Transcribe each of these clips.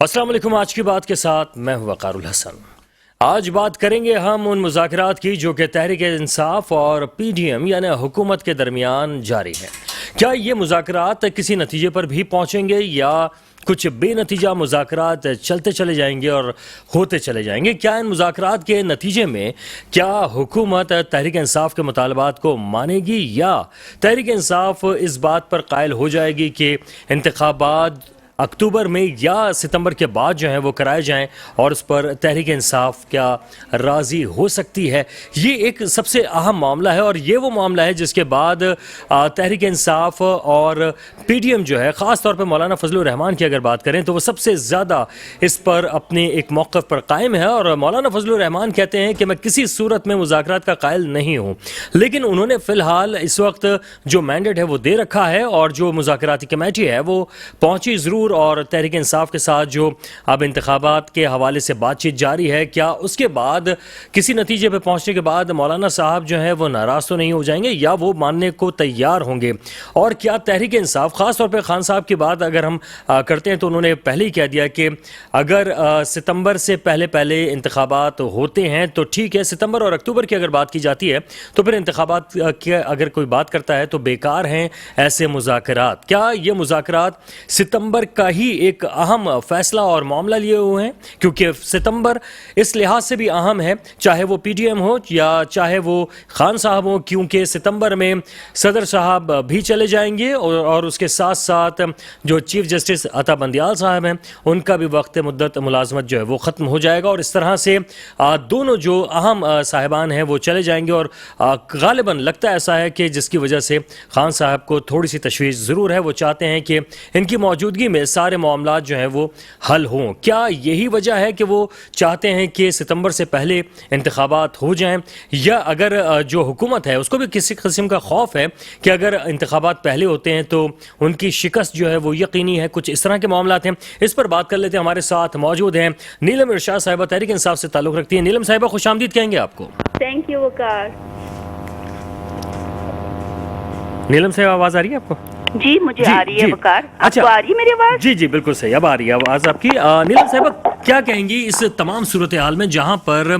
السلام علیکم. آج کی بات کے ساتھ میں ہوں وقار الحسن. آج بات کریں گے ہم ان مذاکرات کی جو کہ تحریک انصاف اور پی ڈی ایم یعنی حکومت کے درمیان جاری ہیں. کیا یہ مذاکرات کسی نتیجے پر بھی پہنچیں گے یا کچھ بے نتیجہ مذاکرات چلتے چلے جائیں گے اور ہوتے چلے جائیں گے؟ کیا ان مذاکرات کے نتیجے میں کیا حکومت تحریک انصاف کے مطالبات کو مانے گی یا تحریک انصاف اس بات پر قائل ہو جائے گی کہ انتخابات اکتوبر میں یا ستمبر کے بعد جو ہیں وہ کرائے جائیں اور اس پر تحریک انصاف کیا راضی ہو سکتی ہے؟ یہ ایک سب سے اہم معاملہ ہے اور یہ وہ معاملہ ہے جس کے بعد تحریک انصاف اور پی ڈی ایم جو ہے، خاص طور پہ مولانا فضل الرحمان کی اگر بات کریں تو وہ سب سے زیادہ اس پر اپنے ایک موقف پر قائم ہے. اور مولانا فضل الرحمان کہتے ہیں کہ میں کسی صورت میں مذاکرات کا قائل نہیں ہوں، لیکن انہوں نے فی الحال اس وقت جو مینڈیٹ ہے وہ دے رکھا ہے اور جو مذاکراتی کمیٹی ہے وہ پہنچی ضرور اور تحریک انصاف کے ساتھ جو اب انتخابات کے حوالے سے بات چیت جاری ہے، کیا اس کے بعد کسی نتیجے پہ پہنچنے کے بعد مولانا صاحب جو ہیں وہ ناراض تو نہیں ہو جائیں گے یا وہ ماننے کو تیار ہوں گے؟ اور کیا تحریک انصاف، خاص طور پہ خان صاحب کی بات اگر ہم کرتے ہیں تو انہوں نے پہلے ہی کہہ دیا کہ اگر ستمبر سے پہلے انتخابات ہوتے ہیں تو ٹھیک ہے، ستمبر اور اکتوبر کی اگر بات کی جاتی ہے تو پھر انتخابات کی اگر کوئی بات کرتا ہے تو بیکار ہیں ایسے مذاکرات. کیا یہ مذاکرات ستمبر کا ہی ایک اہم فیصلہ اور معاملہ لیے ہوئے ہیں؟ کیونکہ ستمبر اس لحاظ سے بھی اہم ہے، چاہے وہ پی ڈی ایم ہو یا چاہے وہ خان صاحب ہوں، کیونکہ ستمبر میں صدر صاحب بھی چلے جائیں گے اور اس کے ساتھ ساتھ جو چیف جسٹس عطا بندیال صاحب ہیں ان کا بھی وقت مدت ملازمت جو ہے وہ ختم ہو جائے گا اور اس طرح سے دونوں جو اہم صاحبان ہیں وہ چلے جائیں گے. اور غالباً لگتا ایسا ہے کہ جس کی وجہ سے خان صاحب کو تھوڑی سی تشویش ضرور ہے، وہ چاہتے ہیں کہ ان کی موجودگی میں سارے معاملات جو ہیں وہ حل ہوں. کیا یہی وجہ ہے کہ وہ چاہتے ہیں کہ ستمبر سے پہلے انتخابات ہو جائیں، یا اگر جو حکومت ہے اس کو بھی کسی قسم کا خوف ہے کہ اگر انتخابات پہلے ہوتے ہیں تو ان کی شکست جو ہے وہ یقینی ہے؟ کچھ اس طرح کے معاملات ہیں. اس پر بات کر لیتے ہیں. ہمارے ساتھ موجود ہیں نیلم ارشاد صاحبہ، تحریک انصاف سے تعلق رکھتی ہیں. نیلم صاحبہ خوش آمدید کہیں گے آپ کو. تھینک یو وقار. نیلم صاحب آواز آ رہی ہے آپ کو؟ جی مجھے آ رہی ہے وقار. آپ کو آ رہی ہے میری آواز؟ جی جی بالکل صحیح، اب آ رہی ہے آواز آپ کی. نیلم صاحبہ کیا کہیں گی اس تمام صورتحال میں جہاں پر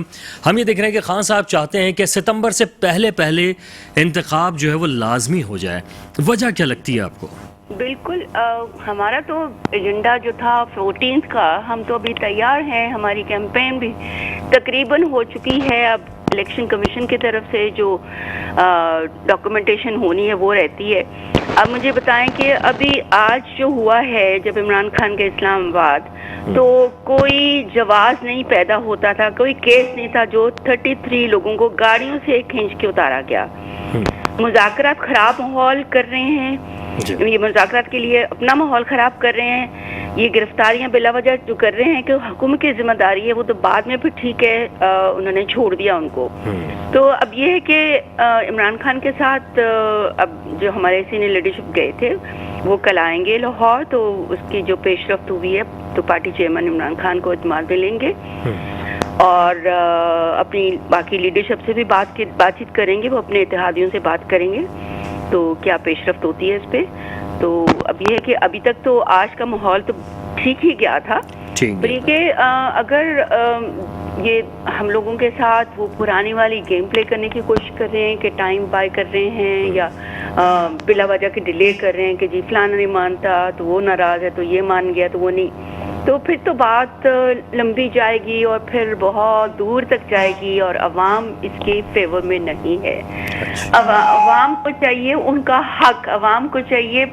ہم یہ دیکھ رہے ہیں کہ خان صاحب چاہتے ہیں کہ ستمبر سے پہلے انتخاب جو ہے وہ لازمی ہو جائے، وجہ کیا لگتی ہے آپ کو؟ بالکل، ہمارا تو ایجنڈا جو تھا 14 کا، ہم تو ابھی تیار ہیں، ہماری کیمپین بھی تقریباً ہو چکی ہے. اب الیکشن کمیشن کی طرف سے جو ڈاکومنٹیشن ہونی ہے وہ رہتی ہے. اب مجھے بتائیں کہ ابھی آج جو ہوا ہے جب عمران خان کے اسلام آباد، تو کوئی جواز نہیں پیدا ہوتا تھا، کوئی کیس نہیں تھا جو 33 لوگوں کو گاڑیوں سے کھینچ کے اتارا گیا. مذاکرات خراب ماحول کر رہے ہیں، یہ مذاکرات کے لیے اپنا ماحول خراب کر رہے ہیں. یہ گرفتاریاں بلا وجہ جو کر رہے ہیں کہ حکومت کی ذمہ داری ہے، وہ تو بعد میں پھر ٹھیک ہے انہوں نے چھوڑ دیا ان کو. تو اب یہ ہے کہ عمران خان کے ساتھ اب جو ہمارے سینئر لیڈرشپ گئے تھے وہ کل آئیں گے لاہور، تو اس کی جو پیش رفت ہوئی ہے تو پارٹی چیئرمین عمران خان کو اعتماد میں لیں گے اور اپنی باقی لیڈرشپ سے بھی بات چیت کریں گے. وہ اپنے اتحادیوں سے بات کریں گے تو کیا پیش رفت ہوتی ہے اس پہ. تو اب یہ ہے کہ ابھی تک تو آج کا ماحول تو ٹھیک ہی گیا تھا، بلکہ اگر یہ ہم لوگوں کے ساتھ وہ پرانی والی گیم پلے کرنے کی کوشش کر رہے ہیں کہ ٹائم بائی کر رہے ہیں یا بلا وجہ کے ڈیلے کر رہے ہیں کہ جی فلانا نہیں مانتا تو وہ ناراض ہے تو یہ مان گیا تو وہ نہیں، تو پھر تو بات لمبی جائے گی اور پھر بہت دور تک جائے گی اور عوام اس کے فیور میں نہیں ہے. عوام کو چاہیے ان کا حق، عوام کو چاہیے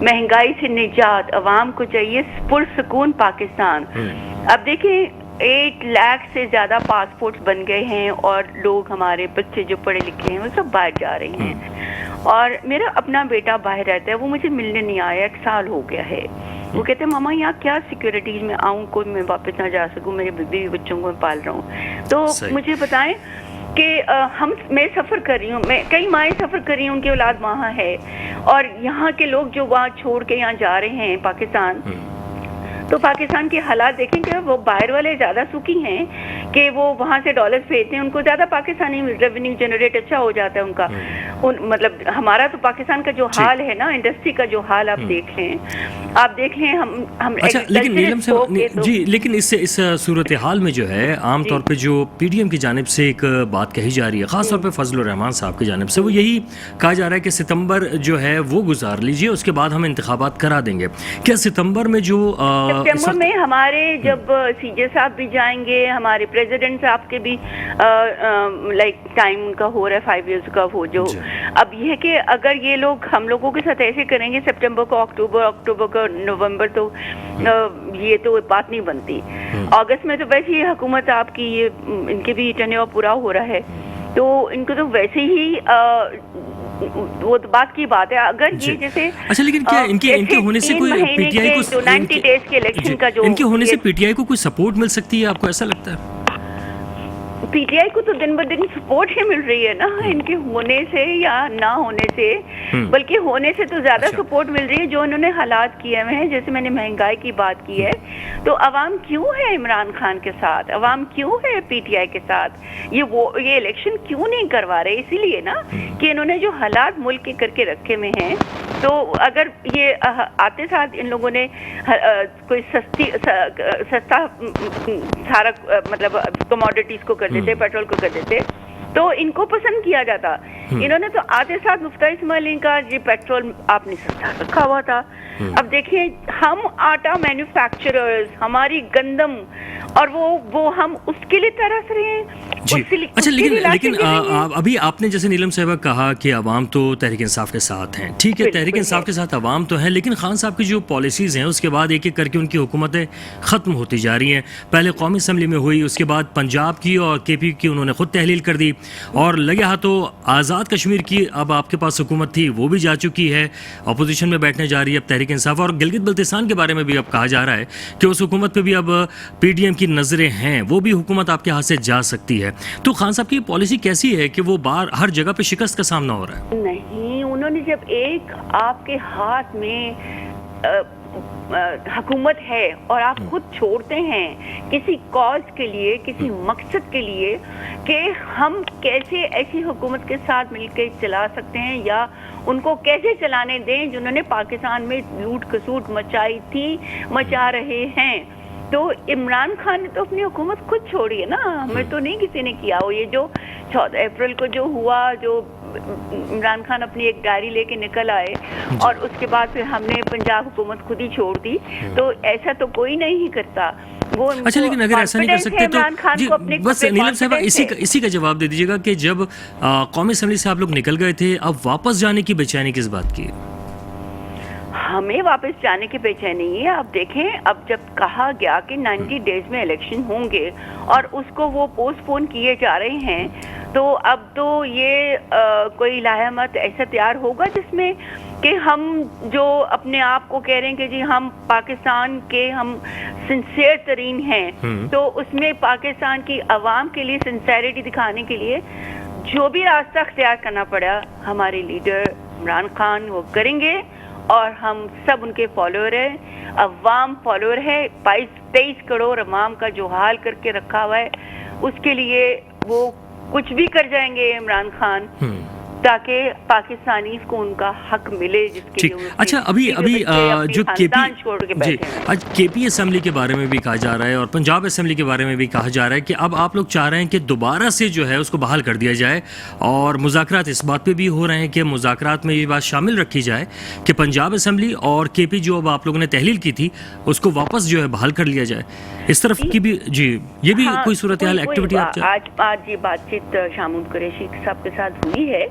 مہنگائی سے نجات، عوام کو چاہیے پرسکون پاکستان. اب دیکھیں 8 لاکھ سے زیادہ پاسپورٹس بن گئے ہیں اور لوگ، ہمارے بچے جو پڑھے لکھے ہیں وہ سب باہر جا رہے ہیں. اور میرا اپنا بیٹا باہر رہتا ہے، وہ مجھے ملنے نہیں آیا، 1 سال ہو گیا ہے. وہ کہتے ہیں ماما یہاں کیا سیکیورٹیز میں آؤں، کوئی میں واپس نہ جا سکوں، میرے بیوی بچوں کو میں پال رہا ہوں. تو مجھے بتائیں کہ میں سفر کر رہی ہوں، میں کئی مائیں سفر کر رہی ہوں، ان کی اولاد وہاں ہے، اور یہاں کے لوگ جو وہاں چھوڑ کے یہاں جا رہے ہیں پاکستان، تو پاکستان کے حالات دیکھیں کہ وہ باہر والے زیادہ سکی ہیں کہ وہ وہاں سے ڈالرز بھیجتے ہیں، ان کو زیادہ پاکستانی ریونیو جنریٹ اچھا ہو جاتا ہے ان کا. مطلب ہمارا تو پاکستان کا جو حال ہے نا، انڈسٹری کا جو حال آپ دیکھ لیں ہم اچھا، لیکن نیلم صاحب جی، لیکن اس صورتحال میں جو ہے عام طور پہ جو پی ڈی ایم کی جانب سے ایک بات کہی جا رہی ہے، خاص طور پہ فضل الرحمان صاحب کی جانب سے، وہ یہی کہا جا رہا ہے کہ ستمبر جو ہے وہ گزار لیجئے، اس کے بعد ہم انتخابات کرا دیں گے. کیا ستمبر میں جو سپٹمبر میں ہمارے جب سی جے صاحب بھی جائیں گے، ہمارے پریزیڈنٹ صاحب کے بھی لائک ٹائم ان کا ہو رہا ہے 5 ایئرس کا، وہ جو اب یہ ہے کہ اگر یہ لوگ ہم لوگوں کے ساتھ ایسے کریں گے سپٹمبر کو، اکتوبر کو، نومبر، تو یہ تو بات نہیں بنتی. اگست میں تو ویسے ہی حکومت آپ کی یہ ان کے بھی ٹینیور پورا ہو رہا ہے، تو ان کو تو ویسے ہی وہ بات کی بات ہے. اگر یہ جیسے اچھا، لیکن کیا ان کے ہونے سے کوئی پی ٹی آئی کو 90 ڈیز کے الیکشن کا جو ان کے ہونے سے پی ٹی آئی کو کوئی سپورٹ مل سکتی ہے، آپ کو ایسا لگتا ہے؟ پی ٹی آئی کو تو دن بدن سپورٹ ہی مل رہی ہے نا، ان کے ہونے سے یا نہ ہونے سے، بلکہ ہونے سے تو زیادہ سپورٹ مل رہی ہے جو انہوں نے حالات کیے ہوئے ہیں. جیسے میں نے مہنگائی کی بات کی ہے، تو عوام کیوں ہے عمران خان کے ساتھ، عوام کیوں ہے پی ٹی آئی کے ساتھ؟ یہ الیکشن کیوں نہیں کروا رہے؟ اسی لیے نا کہ انہوں نے جو حالات ملک کے کر کے رکھے ہوئے ہیں. تو اگر یہ آتے ساتھ ان لوگوں نے کوئی سستا سارا مطلب کموڈیٹیز کو کر دیتے، پیٹرول کو کر دیتے، تو ان کو پسند کیا جاتا. انہوں نے تو آتے ساتھ مفتاح اسماعیل کا یہ پیٹرول آپ نے سستا رکھا ہوا تھا. اب دیکھیں ہم آٹا مینوفیکچررز، ہماری گندم، اور وہ ہم اس کے لیے ترس رہے ہیں. اچھا، لیکن ابھی آپ نے جیسے نیلم صاحبہ کہا کہ عوام تو تحریک انصاف کے ساتھ ہیں، ٹھیک ہے، تحریک انصاف کے ساتھ عوام تو ہیں، لیکن خان صاحب کی جو پالیسیز ہیں اس کے بعد ایک ایک کر کے ان کی حکومتیں ختم ہوتی جا رہی ہیں. پہلے قومی اسمبلی میں ہوئی، اس کے بعد پنجاب کی اور کے پی کی انہوں نے خود تحلیل کر دی، اور لگے ہاتھوں آزاد کشمیر کی اب آپ کے پاس حکومت تھی وہ بھی جا چکی ہے، اپوزیشن میں بیٹھنے جا رہی ہے اب تحریک انصاف. اور گلگت بلتستان کے بارے میں بھی اب کہا جا رہا ہے کہ اس حکومت پہ بھی اب پی ڈی ایم کی نظریں ہیں، وہ بھی حکومت آپ کے ہاتھ سے جا سکتی ہے. تو خان صاحب کی پالیسی کیسی ہے کہ وہ ہر جگہ پہ شکست کا سامنا ہو رہا ہے؟ نہیں، انہوں نے جب ایک آپ کے ہاتھ میں حکومت ہے اور آپ خود چھوڑتے ہیں کسی کاز کے لیے، کسی مقصد کے لیے، کہ ہم کیسے ایسی حکومت کے ساتھ مل کے چلا سکتے ہیں یا ان کو کیسے چلانے دیں جنہوں نے پاکستان میں لوٹ کسوٹ مچائی تھی، مچا رہے ہیں. تو عمران خان نے تو اپنی حکومت خود چھوڑی ہے نا، ہمیں تو نہیں کسی نے کیا. وہ یہ جو 14 اپریل کو جو ہوا، جو عمران خان اپنی ایک ڈائری لے کے نکل آئے اور اس کے بعد پھر ہم نے پنجاب حکومت خود ہی چھوڑ دی. تو ایسا تو کوئی نہیں کرتا. اچھا، لیکن اگر ایسا نہیں کر سکتے تو بس نیلم صاحبہ اسی کا جواب دے دیجیے گا کہ جب قومی اسمبلی سے آپ لوگ نکل گئے تھے، اب واپس جانے کی بے چینی کس بات کی ہے؟ ہمیں واپس جانے کی بے چینی ہے. آپ دیکھیں، اب جب کہا گیا کہ 90 ڈیز میں الیکشن ہوں گے اور اس کو وہ پوسٹ پون کیے جا رہے ہیں، تو اب تو یہ کوئی لائحہ ایسا تیار ہوگا جس میں کہ ہم جو اپنے آپ کو کہہ رہے ہیں کہ جی ہم پاکستان کے ہم سنسیئر ترین ہیں، تو اس میں پاکستان کی عوام کے لیے سنسیئرٹی دکھانے کے لیے جو بھی راستہ اختیار کرنا پڑا ہمارے لیڈر عمران خان وہ کریں گے. اور ہم سب ان کے فالوور ہیں، عوام فالوور ہے. 23 کروڑ عوام کا جو حال کر کے رکھا ہوا ہے، اس کے لیے وہ کچھ بھی کر جائیں گے عمران خان، تاکہ پاکستانی کو ان کا حق ملے جس کے لیے. اچھا، ابھی جو کے پی اسمبلی کے بارے میں بھی کہا جا رہا ہے اور پنجاب اسمبلی کے بارے میں بھی کہا جا رہا ہے کہ اب آپ لوگ چاہ رہے ہیں کہ دوبارہ سے جو ہے اس کو بحال کر دیا جائے، اور مذاکرات اس بات پہ بھی ہو رہے ہیں کہ مذاکرات میں یہ بات شامل رکھی جائے کہ پنجاب اسمبلی اور کے پی جو اب آپ لوگوں نے تحلیل کی تھی اس کو واپس جو ہے بحال کر لیا جائے. اس طرف کی بھی جی یہ بھی کوئی صورتحال ایکٹیویٹی آج یہ بات چیت شاہ محمود قریشی صاحب کے ساتھ ہوئی ہے.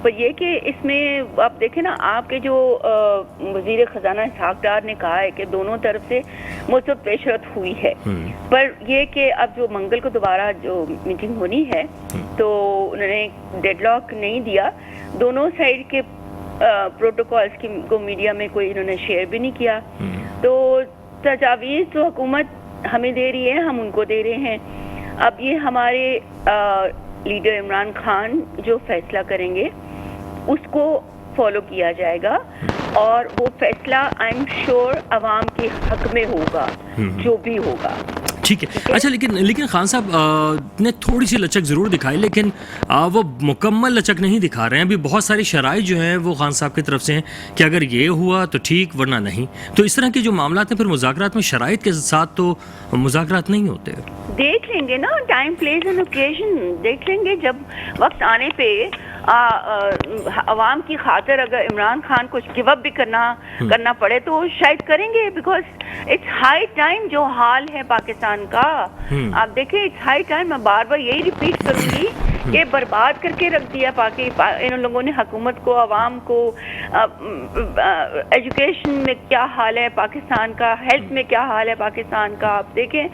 پر یہ کہ اس میں آپ دیکھیں نا، آپ کے جو وزیر خزانہ اسحاق ڈار نے کہا ہے کہ دونوں طرف سے مثبت پیشرفت ہوئی ہے، پر یہ کہ اب جو منگل کو دوبارہ جو میٹنگ ہونی ہے تو انہوں نے ڈیڈ لاک نہیں دیا. دونوں سائڈ کے پروٹوکالز کی کو میڈیا میں کوئی انہوں نے شیئر بھی نہیں کیا. تو تجاویز تو حکومت ہمیں دے رہی ہے، ہم ان کو دے رہے ہیں. اب یہ ہمارے لیڈر عمران خان جو فیصلہ کریں گے اس کو فالو کیا جائے گا، اور وہ فیصلہ آئی ایم شیور عوام کے حق میں ہوگا جو بھی ہوگا. ٹھیک ہے. اچھا لیکن خان صاحب نے تھوڑی سی لچک ضرور دکھائی, لیکن وہ مکمل لچک نہیں دکھا رہے ہیں. ابھی بہت ساری شرائط جو ہیں وہ خان صاحب کی طرف سے ہیں کہ اگر یہ ہوا تو ٹھیک ورنہ نہیں. تو اس طرح کے جو معاملات ہیں پھر مذاکرات میں شرائط کے ساتھ تو مذاکرات نہیں ہوتے. دیکھ لیں گے نا, ٹائم پلیس اینڈ اوکیزن دیکھ لیں گے. جب وقت آنے پہ عوام کی خاطر اگر عمران خان کو گیو اپ بھی کرنا پڑے تو شاید کریں گے, بیکاز اٹس ہائی ٹائم. جو حال ہے پاکستان کا آپ دیکھیں, اٹس ہائی ٹائم. میں بار بار یہی ریپیٹ کروں گی کہ برباد کر کے رکھ دیا ان لوگوں نے حکومت کو, عوام کو. ایجوکیشن میں کیا حال ہے پاکستان کا, ہیلتھ میں کیا حال ہے پاکستان کا. آپ دیکھیں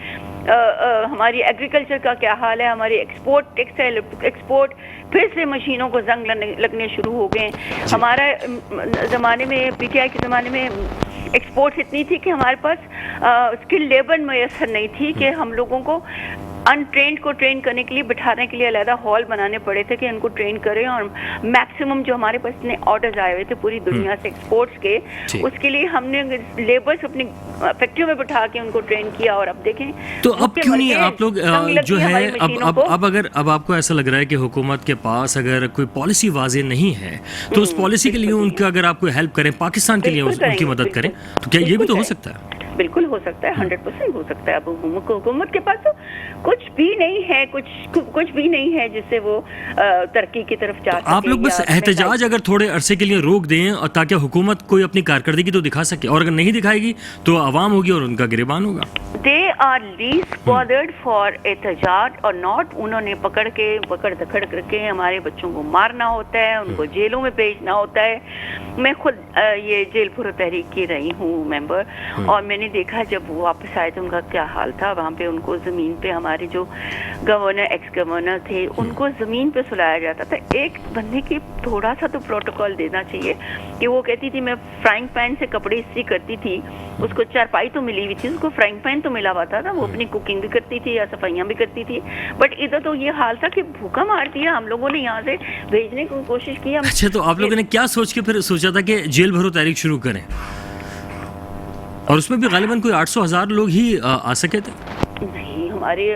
ہماری ایگریکلچر کا کیا حال ہے, ہماری ایکسپورٹ, ٹیکسٹائل ایکسپورٹ پھر سے مشینوں کو زنگ لگنے شروع ہو گئے. ہمارا زمانے میں, پی ٹی آئی کے زمانے میں ایکسپورٹس اتنی تھی کہ ہمارے پاس اسکل لیبر میسر نہیں تھی کہ ہم لوگوں کو انٹرینڈ کو ٹرین کرنے کے لیے بٹھانے کے لیے علیحدہ ہال بنانے پڑے تھے کہ ان کو ٹرین کریں. اور میکسیمم جو ہمارے پاس اتنے آرڈرز آئے ہوئے تھے پوری دنیا سے ایکسپورٹس کے, اس کے لیے ہم نے لیبرس اپنی فیکٹریوں میں بٹھا کے ان کو ٹرین کیا. اور اب دیکھیں تو اب کیوں نہیں آپ لوگ جو ہے اب آپ کو ایسا لگ رہا ہے کہ حکومت کے پاس اگر کوئی پالیسی واضح نہیں ہے تو اس پالیسی کے لیے ان کا اگر آپ کوئی ہیلپ کریں, پاکستان کے لیے ان کی مدد کریں, تو کیا یہ بھی تو ہو سکتا ہے؟ بالکل ہو سکتا ہے, 100% ہو سکتا ہے. اب حکومت کے پاس تو کچھ بھی نہیں ہے, کچھ بھی نہیں ہے جس سے وہ ترقی کی طرف جا سکے. آپ لوگ بس احتجاج اگر تھوڑے عرصے کے لیے روک دیں اور تاکہ حکومت کوئی اپنی کارکردگی تو دکھا سکے, اور اگر نہیں دکھائے گی تو عوام ہوگی اور ان کا گریبان ہوگا. They are least bothered for احتجاج اور ناٹ. انہوں نے پکڑ دکڑ کر کے ہمارے بچوں کو مارنا ہوتا ہے, ان کو جیلوں میں بھیجنا ہوتا ہے. میں خود یہ جیل پھرو تحریک کی رہی ہوں ممبر, اور میں نے دیکھا جب وہ واپس آئے تو ان کا کیا حال تھا. وہاں پہ ان کو زمین پہ, ہمارے جو گورنر, ایکس گورنر تھے, ان کو زمین پہ سلایا جاتا تھا. ایک بندے کی تھوڑا سا تو پروٹوکول دینا چاہیے کہ وہ کہتی تھی میں فرائنگ پین سے کپڑے استری کرتی تھی, اس کو چارپائی تو ملی ہوئی تھی, اس کو فرائنگ پین تو ملا ہوا تھا, وہ اپنی کوکنگ بھی کرتی تھی یا صفائیاں بھی کرتی تھی. بٹ ادھر تو یہ حال تھا کہ بھوکا مار دیا. ہم لوگوں نے یہاں سے بھیجنے کی کوشش کی. اچھا, تو آپ لوگوں نے کیا سوچ کے پھر سوچا تھا کہ جیل بھرو تحریک شروع کریں, اور اس میں بھی غالباً کوئی 800,000 لوگ ہی آ سکے تھے؟ نہیں, ہمارے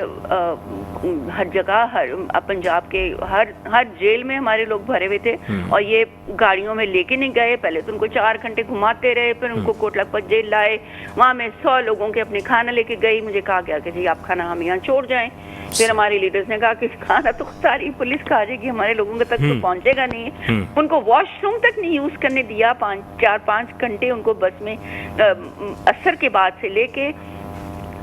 ہر جگہ, ہر پنجاب کے ہر جیل میں ہمارے لوگ بھرے ہوئے تھے, اور یہ گاڑیوں میں لے کے نہیں گئے. پہلے تو ان کو 4 گھنٹے گھماتے رہے, پھر ان کو کوٹ لکھپت جیل لائے. وہاں میں 100 لوگوں کے اپنے کھانا لے کے گئی. مجھے کہا گیا کہ جی آپ کھانا ہم یہاں چھوڑ جائیں. پھر ہمارے لیڈرز نے کہا کہ کھانا تو ساری پولیس کھا جائے گی, ہمارے لوگوں تک تو پہنچے گا نہیں. ان کو واش روم تک نہیں یوز کرنے دیا. 4-5 گھنٹے ان کو بس میں عصر کے بعد سے لے کے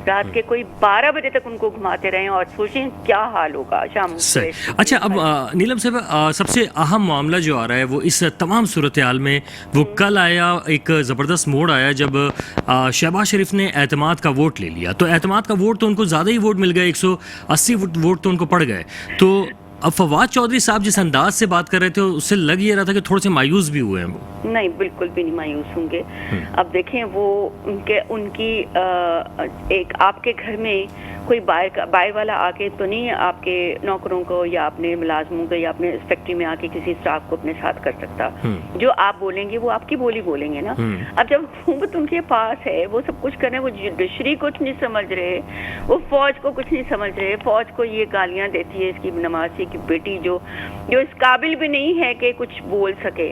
رات کے کوئی 12 بجے تک ان کو گھماتے رہے, اور سوچیں کیا حال ہوگا شام کو. اچھا, اب نیلم صاحب سب سے اہم معاملہ جو آ رہا ہے وہ اس تمام صورتحال میں وہ کل آیا, ایک زبردست موڑ آیا جب شہباز شریف نے اعتماد کا ووٹ لے لیا. تو اعتماد کا ووٹ تو ان کو زیادہ ہی ووٹ مل گئے, 180 ووٹ تو ان کو پڑ گئے. تو اب فواد چودھری صاحب جس انداز سے بات کر رہے تھے اس سے لگ یہ رہا تھا کہ تھوڑے سے مایوس بھی ہوئے ہیں. وہ نہیں, بالکل بھی نہیں مایوس ہوں گے. اب دیکھیں وہ ان کی ایک آپ کے گھر میں کوئی باہر والا آ کے تو نہیں آپ کے نوکروں کو یا اپنے ملازموں کو یا اپنے فیکٹری میں آ کے کسی اسٹاف کو اپنے ساتھ کر سکتا. جو آپ بولیں گے وہ آپ کی بولی بولیں گے نا. اب جب حکومت ان کے پاس ہے, وہ سب کچھ کریں, وہ جوڈیشری کچھ نہیں سمجھ رہے, وہ فوج کو کچھ نہیں سمجھ رہے. فوج کو یہ گالیاں دیتی ہے اس کی نمازی کی بیٹی جو اس قابل بھی نہیں ہے کہ کچھ بول سکے.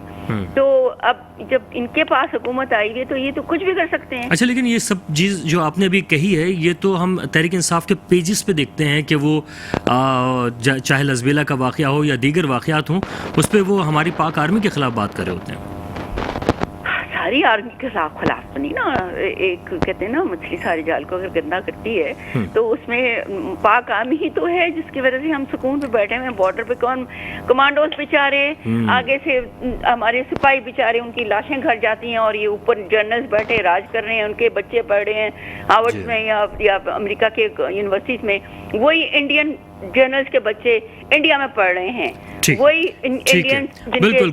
تو اب جب ان کے پاس حکومت آئی ہے تو یہ تو کچھ بھی کر سکتے ہیں. اچھا, لیکن یہ سب چیز جو آپ نے ابھی کہی ہے یہ تو ہم تحریک انصاف کے پیجز پہ دیکھتے ہیں کہ وہ چاہے لزبیلا کا واقعہ ہو یا دیگر واقعات ہوں, اس پہ وہ ہماری پاک آرمی کے خلاف بات کر رہے ہوتے ہیں. ساری آرمی کے خلاف تو نہیں نا. ایک کہتے ہیں نا مچھلی ساری جال کو اگر گندا کرتی ہے تو اس میں پاک آرمی ہی تو ہے جس کی وجہ سے ہم سکون پہ بیٹھے ہوئے ہیں. بارڈر پہ کون کمانڈوز بیچارے, آگے سے ہمارے سپاہی بیچارے, ان کی لاشیں گھر جاتی ہیں, اور یہ اوپر جنرلز بیٹھے راج کر رہے ہیں, ان کے بچے پڑھ رہے ہیں ہارورڈ میں یا امریکہ کے یونیورسٹیز میں. وہی انڈین ٹھیک جرنلس کے بچے انڈیا میں پڑھ رہے ہیں, ٹھیک وہی ٹھیک ہے, انڈین بالکل.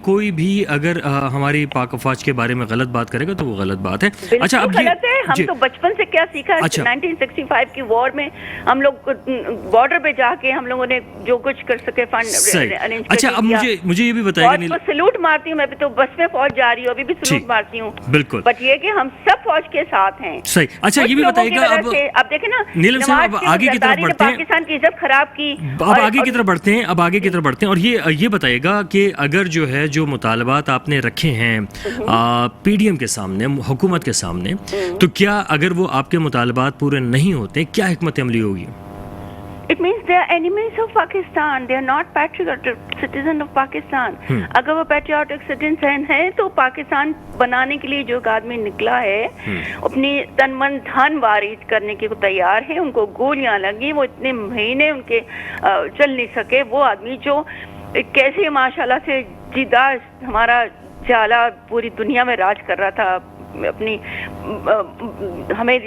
کوئی بھی اگر ہماری پاک افواج کے بارے میں غلط بات کرے گا تو وہ غلط بات ہے. اچھا, اب غلط ہے. ہم تو بچپن سے کیا سیکھا, 1965 کی وار میں ہم لوگ بارڈر پہ جا کے ہم لوگوں نے جو کچھ کر سکے فنڈ ارینج. اچھا, اب مجھے یہ بھی بتائیے گا, سلوٹ مارتی ہوں, میں بھی تو بس میں فوج جا رہی ہوں, ابھی بھی سلوٹ مارتی ہوں, بالکل, بٹ یہ کہ ہم سب فوج کے ساتھ ہیں. صحیح. اچھا, یہ بھی بتائیے گا, اب دیکھیں نا نیلم صاحب, اب آگے کی طرف بڑھتے ہیں, پاکستان کی عزت خراب کی, اب آگے کی طرف بڑھتے ہیں, اور یہ بتائیے گا کہ اگر جو ہے جو مطالبات آپ نے رکھے ہیں پی ڈی ایم کے سامنے, حکومت کے سامنے, تو کیا اگر وہ آپ کے مطالبات پورے نہیں ہوتے کیا حکمت عملی ہوگی؟ It means they are enemies of Pakistan. They are not patriotic citizens of Pakistan. اگر وہ patriotic citizen ہیں تو پاکستان بنانے کے لیے جو ایک آدمی نکلا ہے, اپنی تن من دھن وارث کرنے کے تیار ہے, ان کو گولیاں لگی, وہ اتنے مہینے ان کے چل نہیں سکے, وہ آدمی جو کیسے ماشاءاللہ سے جیدہ ہمارا جالا پوری دنیا میں راج کر رہا تھا, اپنی ہمیں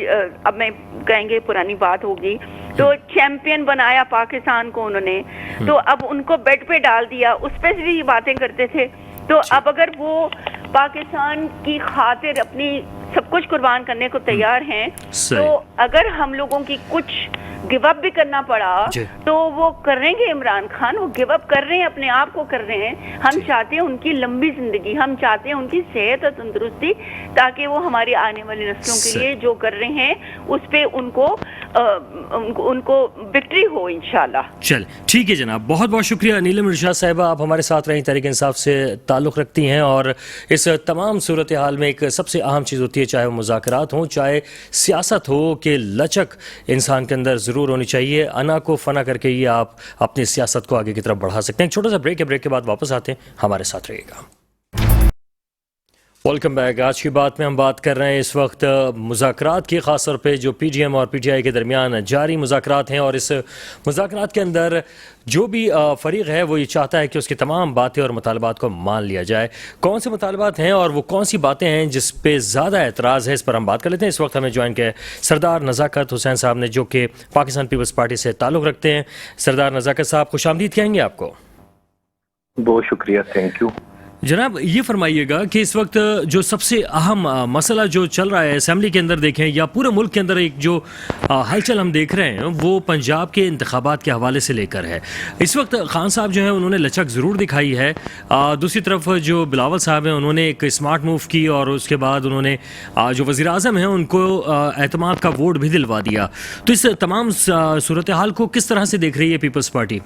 اب میں کہیں گے پرانی بات ہوگی, تو چیمپئن بنایا پاکستان کو انہوں نے, تو اب ان کو بیڈ پہ ڈال دیا, اس پہ بھی باتیں کرتے تھے. تو اب اگر وہ پاکستان کی خاطر اپنی سب کچھ قربان کرنے کو تیار ہیں, تو اگر ہم لوگوں کی کچھ گیو اپ بھی کرنا پڑا تو وہ کریں گے. عمران خان وہ گیو اپ کر رہے ہیں, اپنے آپ کو کر رہے ہیں. ہم چاہتے ہیں ان کی لمبی زندگی, ہم چاہتے ہیں ان کی صحت اور تندرستی, تاکہ وہ ہماری آنے والی نسلوں کے لیے جو کر رہے ہیں اس پہ ان کو وکٹری ہو انشاءاللہ. چل ٹھیک ہے جناب, بہت بہت شکریہ. نیلم ارشاد صاحبہ, آپ ہمارے ساتھ رہیں, تحریک انصاف سے تعلق رکھتی ہیں, اور اس تمام صورتحال میں ایک سب سے اہم چیز ہوتی ہے, چاہے وہ مذاکرات ہوں, چاہے سیاست ہو, کہ لچک انسان کے اندر ضرور ہونی چاہیے. انا کو فنا کر کے یہ آپ اپنی سیاست کو آگے کی طرف بڑھا سکتے ہیں. ایک چھوٹا سا بریک ہے, بریک کے بعد واپس آتے ہیں, ہمارے ساتھ رہیے گا. Welcome back. آج کی بات میں ہم بات کر رہے ہیں اس وقت مذاکرات کی, خاص طور پہ جو پی ڈی ایم اور پی ٹی آئی کے درمیان جاری مذاکرات ہیں, اور اس مذاکرات کے اندر جو بھی فریق ہے وہ یہ چاہتا ہے کہ اس کی تمام باتیں اور مطالبات کو مان لیا جائے. کون سے مطالبات ہیں اور وہ کون سی باتیں ہیں جس پہ زیادہ اعتراض ہے, اس پر ہم بات کر لیتے ہیں. اس وقت ہمیں جوائن کیا سردار نزاکت حسین صاحب نے, جو کہ پاکستان پیپلز پارٹی سے تعلق رکھتے ہیں. سردار نزاکت صاحب, خوش آمدید کہیں گے آپ کو. بہت شکریہ, تھینک یو. جناب, یہ فرمائیے گا کہ اس وقت جو سب سے اہم مسئلہ جو چل رہا ہے اسمبلی کے اندر دیکھیں یا پورے ملک کے اندر, ایک جو ہلچل ہم دیکھ رہے ہیں وہ پنجاب کے انتخابات کے حوالے سے لے کر ہے. اس وقت خان صاحب جو ہیں انہوں نے لچک ضرور دکھائی ہے, دوسری طرف جو بلاول صاحب ہیں انہوں نے ایک اسمارٹ موو کی, اور اس کے بعد انہوں نے جو وزیر اعظم ہیں ان کو اعتماد کا ووٹ بھی دلوا دیا. تو اس تمام صورتحال کو کس طرح سے دیکھ رہی ہے پیپلز پارٹی؟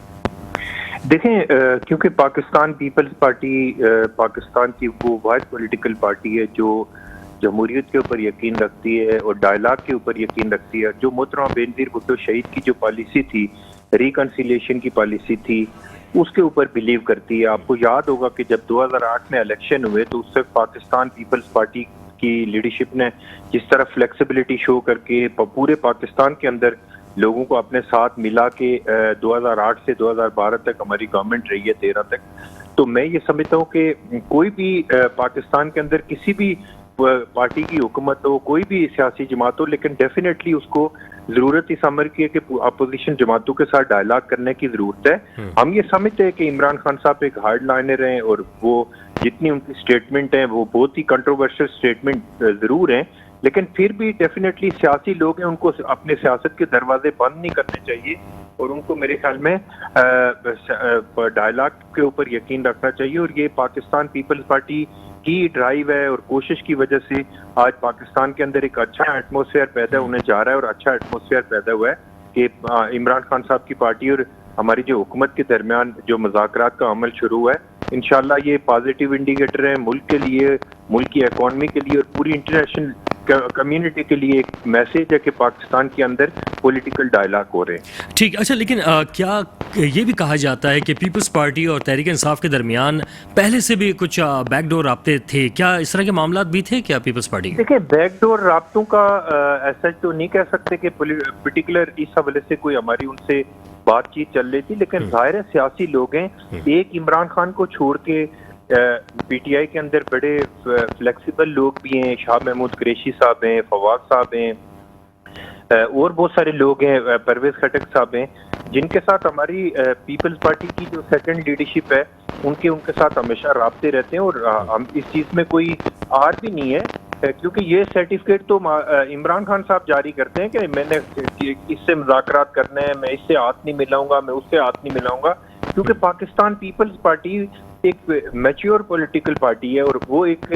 دیکھیں, کیونکہ پاکستان پیپلز پارٹی پاکستان کی وہ واحد پولیٹیکل پارٹی ہے جو جمہوریت کے اوپر یقین رکھتی ہے اور ڈائلاگ کے اوپر یقین رکھتی ہے. جو محترمہ بینظیر بھٹو شہید کی جو پالیسی تھی, ریکنسیلیشن کی پالیسی تھی, اس کے اوپر بلیو کرتی ہے. آپ کو یاد ہوگا کہ جب 2008 میں الیکشن ہوئے تو اس وقت پاکستان پیپلز پارٹی کی لیڈرشپ نے جس طرح فلیکسیبلٹی شو کر کے پورے پاکستان کے اندر لوگوں کو اپنے ساتھ ملا کے 2008 سے 2012 تک ہماری گورنمنٹ رہی ہے, 13 تک. تو میں یہ سمجھتا ہوں کہ کوئی بھی پاکستان کے اندر کسی بھی پارٹی کی حکومت ہو, کوئی بھی سیاسی جماعت ہو, لیکن ڈیفینیٹلی اس کو ضرورت اس امر کی ہے کہ اپوزیشن جماعتوں کے ساتھ ڈائلاگ کرنے کی ضرورت ہے. ہم یہ سمجھتے ہیں کہ عمران خان صاحب ایک ہارڈ لائنر ہیں, اور وہ جتنی ان کی سٹیٹمنٹ ہیں وہ بہت ہی کنٹروورشل سٹیٹمنٹ ضرور ہیں, لیکن پھر بھی ڈیفینیٹلی سیاسی لوگ ہیں, ان کو اپنے سیاست کے دروازے بند نہیں کرنے چاہیے, اور ان کو میرے خیال میں ڈائلاگ کے اوپر یقین رکھنا چاہیے. اور یہ پاکستان پیپلز پارٹی کی ڈرائیو ہے اور کوشش کی وجہ سے آج پاکستان کے اندر ایک اچھا ایٹماسفیئر پیدا ہونے جا رہا ہے, اور اچھا ایٹماسفیئر پیدا ہوا ہے کہ عمران خان صاحب کی پارٹی اور ہماری جو حکومت کے درمیان جو مذاکرات کا عمل شروع ہوا ہے. انشاءاللہ یہ پازیٹیو انڈیکیٹر ہے ملک کے لیے, ملک کی اکانومی کے لیے, اور پوری انٹرنیشنل کمیونٹی کے لیے ایک میسیج ہے کہ پاکستان کے اندر پولیٹیکل ڈائلاگ ہو رہے ہیں. ٹھیک, اچھا, لیکن کیا یہ بھی کہا جاتا ہے کہ پیپلز پارٹی اور تحریک انصاف کے درمیان پہلے سے بھی کچھ بیک ڈور رابطے تھے؟ کیا اس طرح کے معاملات بھی تھے کیا پیپلز پارٹی کے؟ دیکھیں, بیک ڈور رابطوں کا ایسا تو نہیں کہہ سکتے کہ پرٹیکولر اس حوالے سے کوئی ہماری ان سے بات چیت چل رہی تھی, لیکن ظاہر سیاسی لوگ ہیں. ایک عمران خان کو چھوڑ کے پی ٹی آئی کے اندر بڑے فلیکسیبل لوگ بھی ہیں, شاہ محمود قریشی صاحب ہیں, فواد صاحب ہیں, اور بہت سارے لوگ ہیں، پرویز خٹک صاحب ہیں، جن کے ساتھ ہماری پیپلز پارٹی کی جو سیکنڈ لیڈرشپ ہے ان کے ساتھ ہمیشہ رابطے رہتے ہیں، اور ہم اس چیز میں کوئی آر بھی نہیں ہے، کیونکہ یہ سرٹیفکیٹ تو عمران خان صاحب جاری کرتے ہیں کہ میں نے اس سے مذاکرات کرنے ہیں، میں اس سے ہاتھ نہیں ملاؤں گا، میں اس سے ہاتھ نہیں ملاؤں گا، کیونکہ پاکستان پیپلز پارٹی ایک میچیور پولیٹیکل پارٹی ہے، اور وہ ایک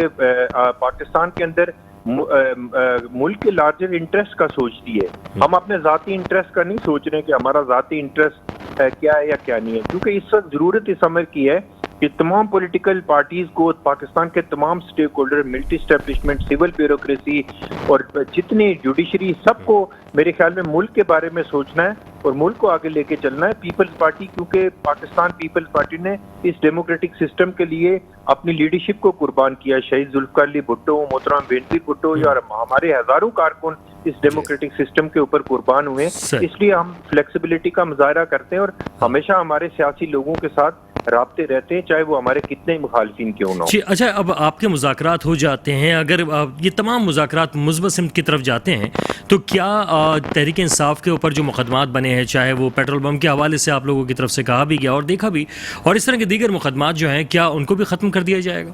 پاکستان کے اندر ملک کے لارجر انٹرسٹ کا سوچتی ہے۔ ہم اپنے ذاتی انٹرسٹ کا نہیں سوچ رہے کہ ہمارا ذاتی انٹرسٹ کیا ہے یا کیا نہیں ہے، کیونکہ اس وقت ضرورت اس امر کی ہے کہ تمام پولیٹیکل پارٹیز کو، پاکستان کے تمام stakeholder, military establishment, civil bureaucracy اور جتنی جوڈیشری، سب کو میرے خیال میں ملک کے بارے میں سوچنا ہے اور ملک کو آگے لے کے چلنا ہے۔ پیپلز پارٹی، کیونکہ پاکستان پیپلز پارٹی نے اس ڈیموکریٹک سسٹم کے لیے اپنی لیڈرشپ کو قربان کیا، شہید ذوالفقار علی بھٹو، محترم بینظیر بھٹو اور ہمارے ہزاروں کارکن اس ڈیموکریٹک سسٹم کے اوپر قربان ہوئے، اس لیے ہم فلیکسیبلٹی کا مظاہرہ کرتے ہیں اور ہمیشہ ہمارے سیاسی لوگوں کے ساتھ رابطے رہتے ہیں، چاہے وہ ہمارے کتنے مخالفین کیوں نہ ہو۔ اچھا، اب آپ کے مذاکرات ہو جاتے ہیں، اگر یہ تمام مذاکرات مثبت سمت کی طرف جاتے ہیں تو کیا تحریک انصاف کے اوپر جو مقدمات بنے ہیں، چاہے وہ پیٹرول بم کے حوالے سے آپ لوگوں کی طرف سے کہا بھی گیا اور دیکھا بھی، اور اس طرح کے دیگر مقدمات جو ہیں، کیا ان کو بھی ختم کر دیا جائے گا؟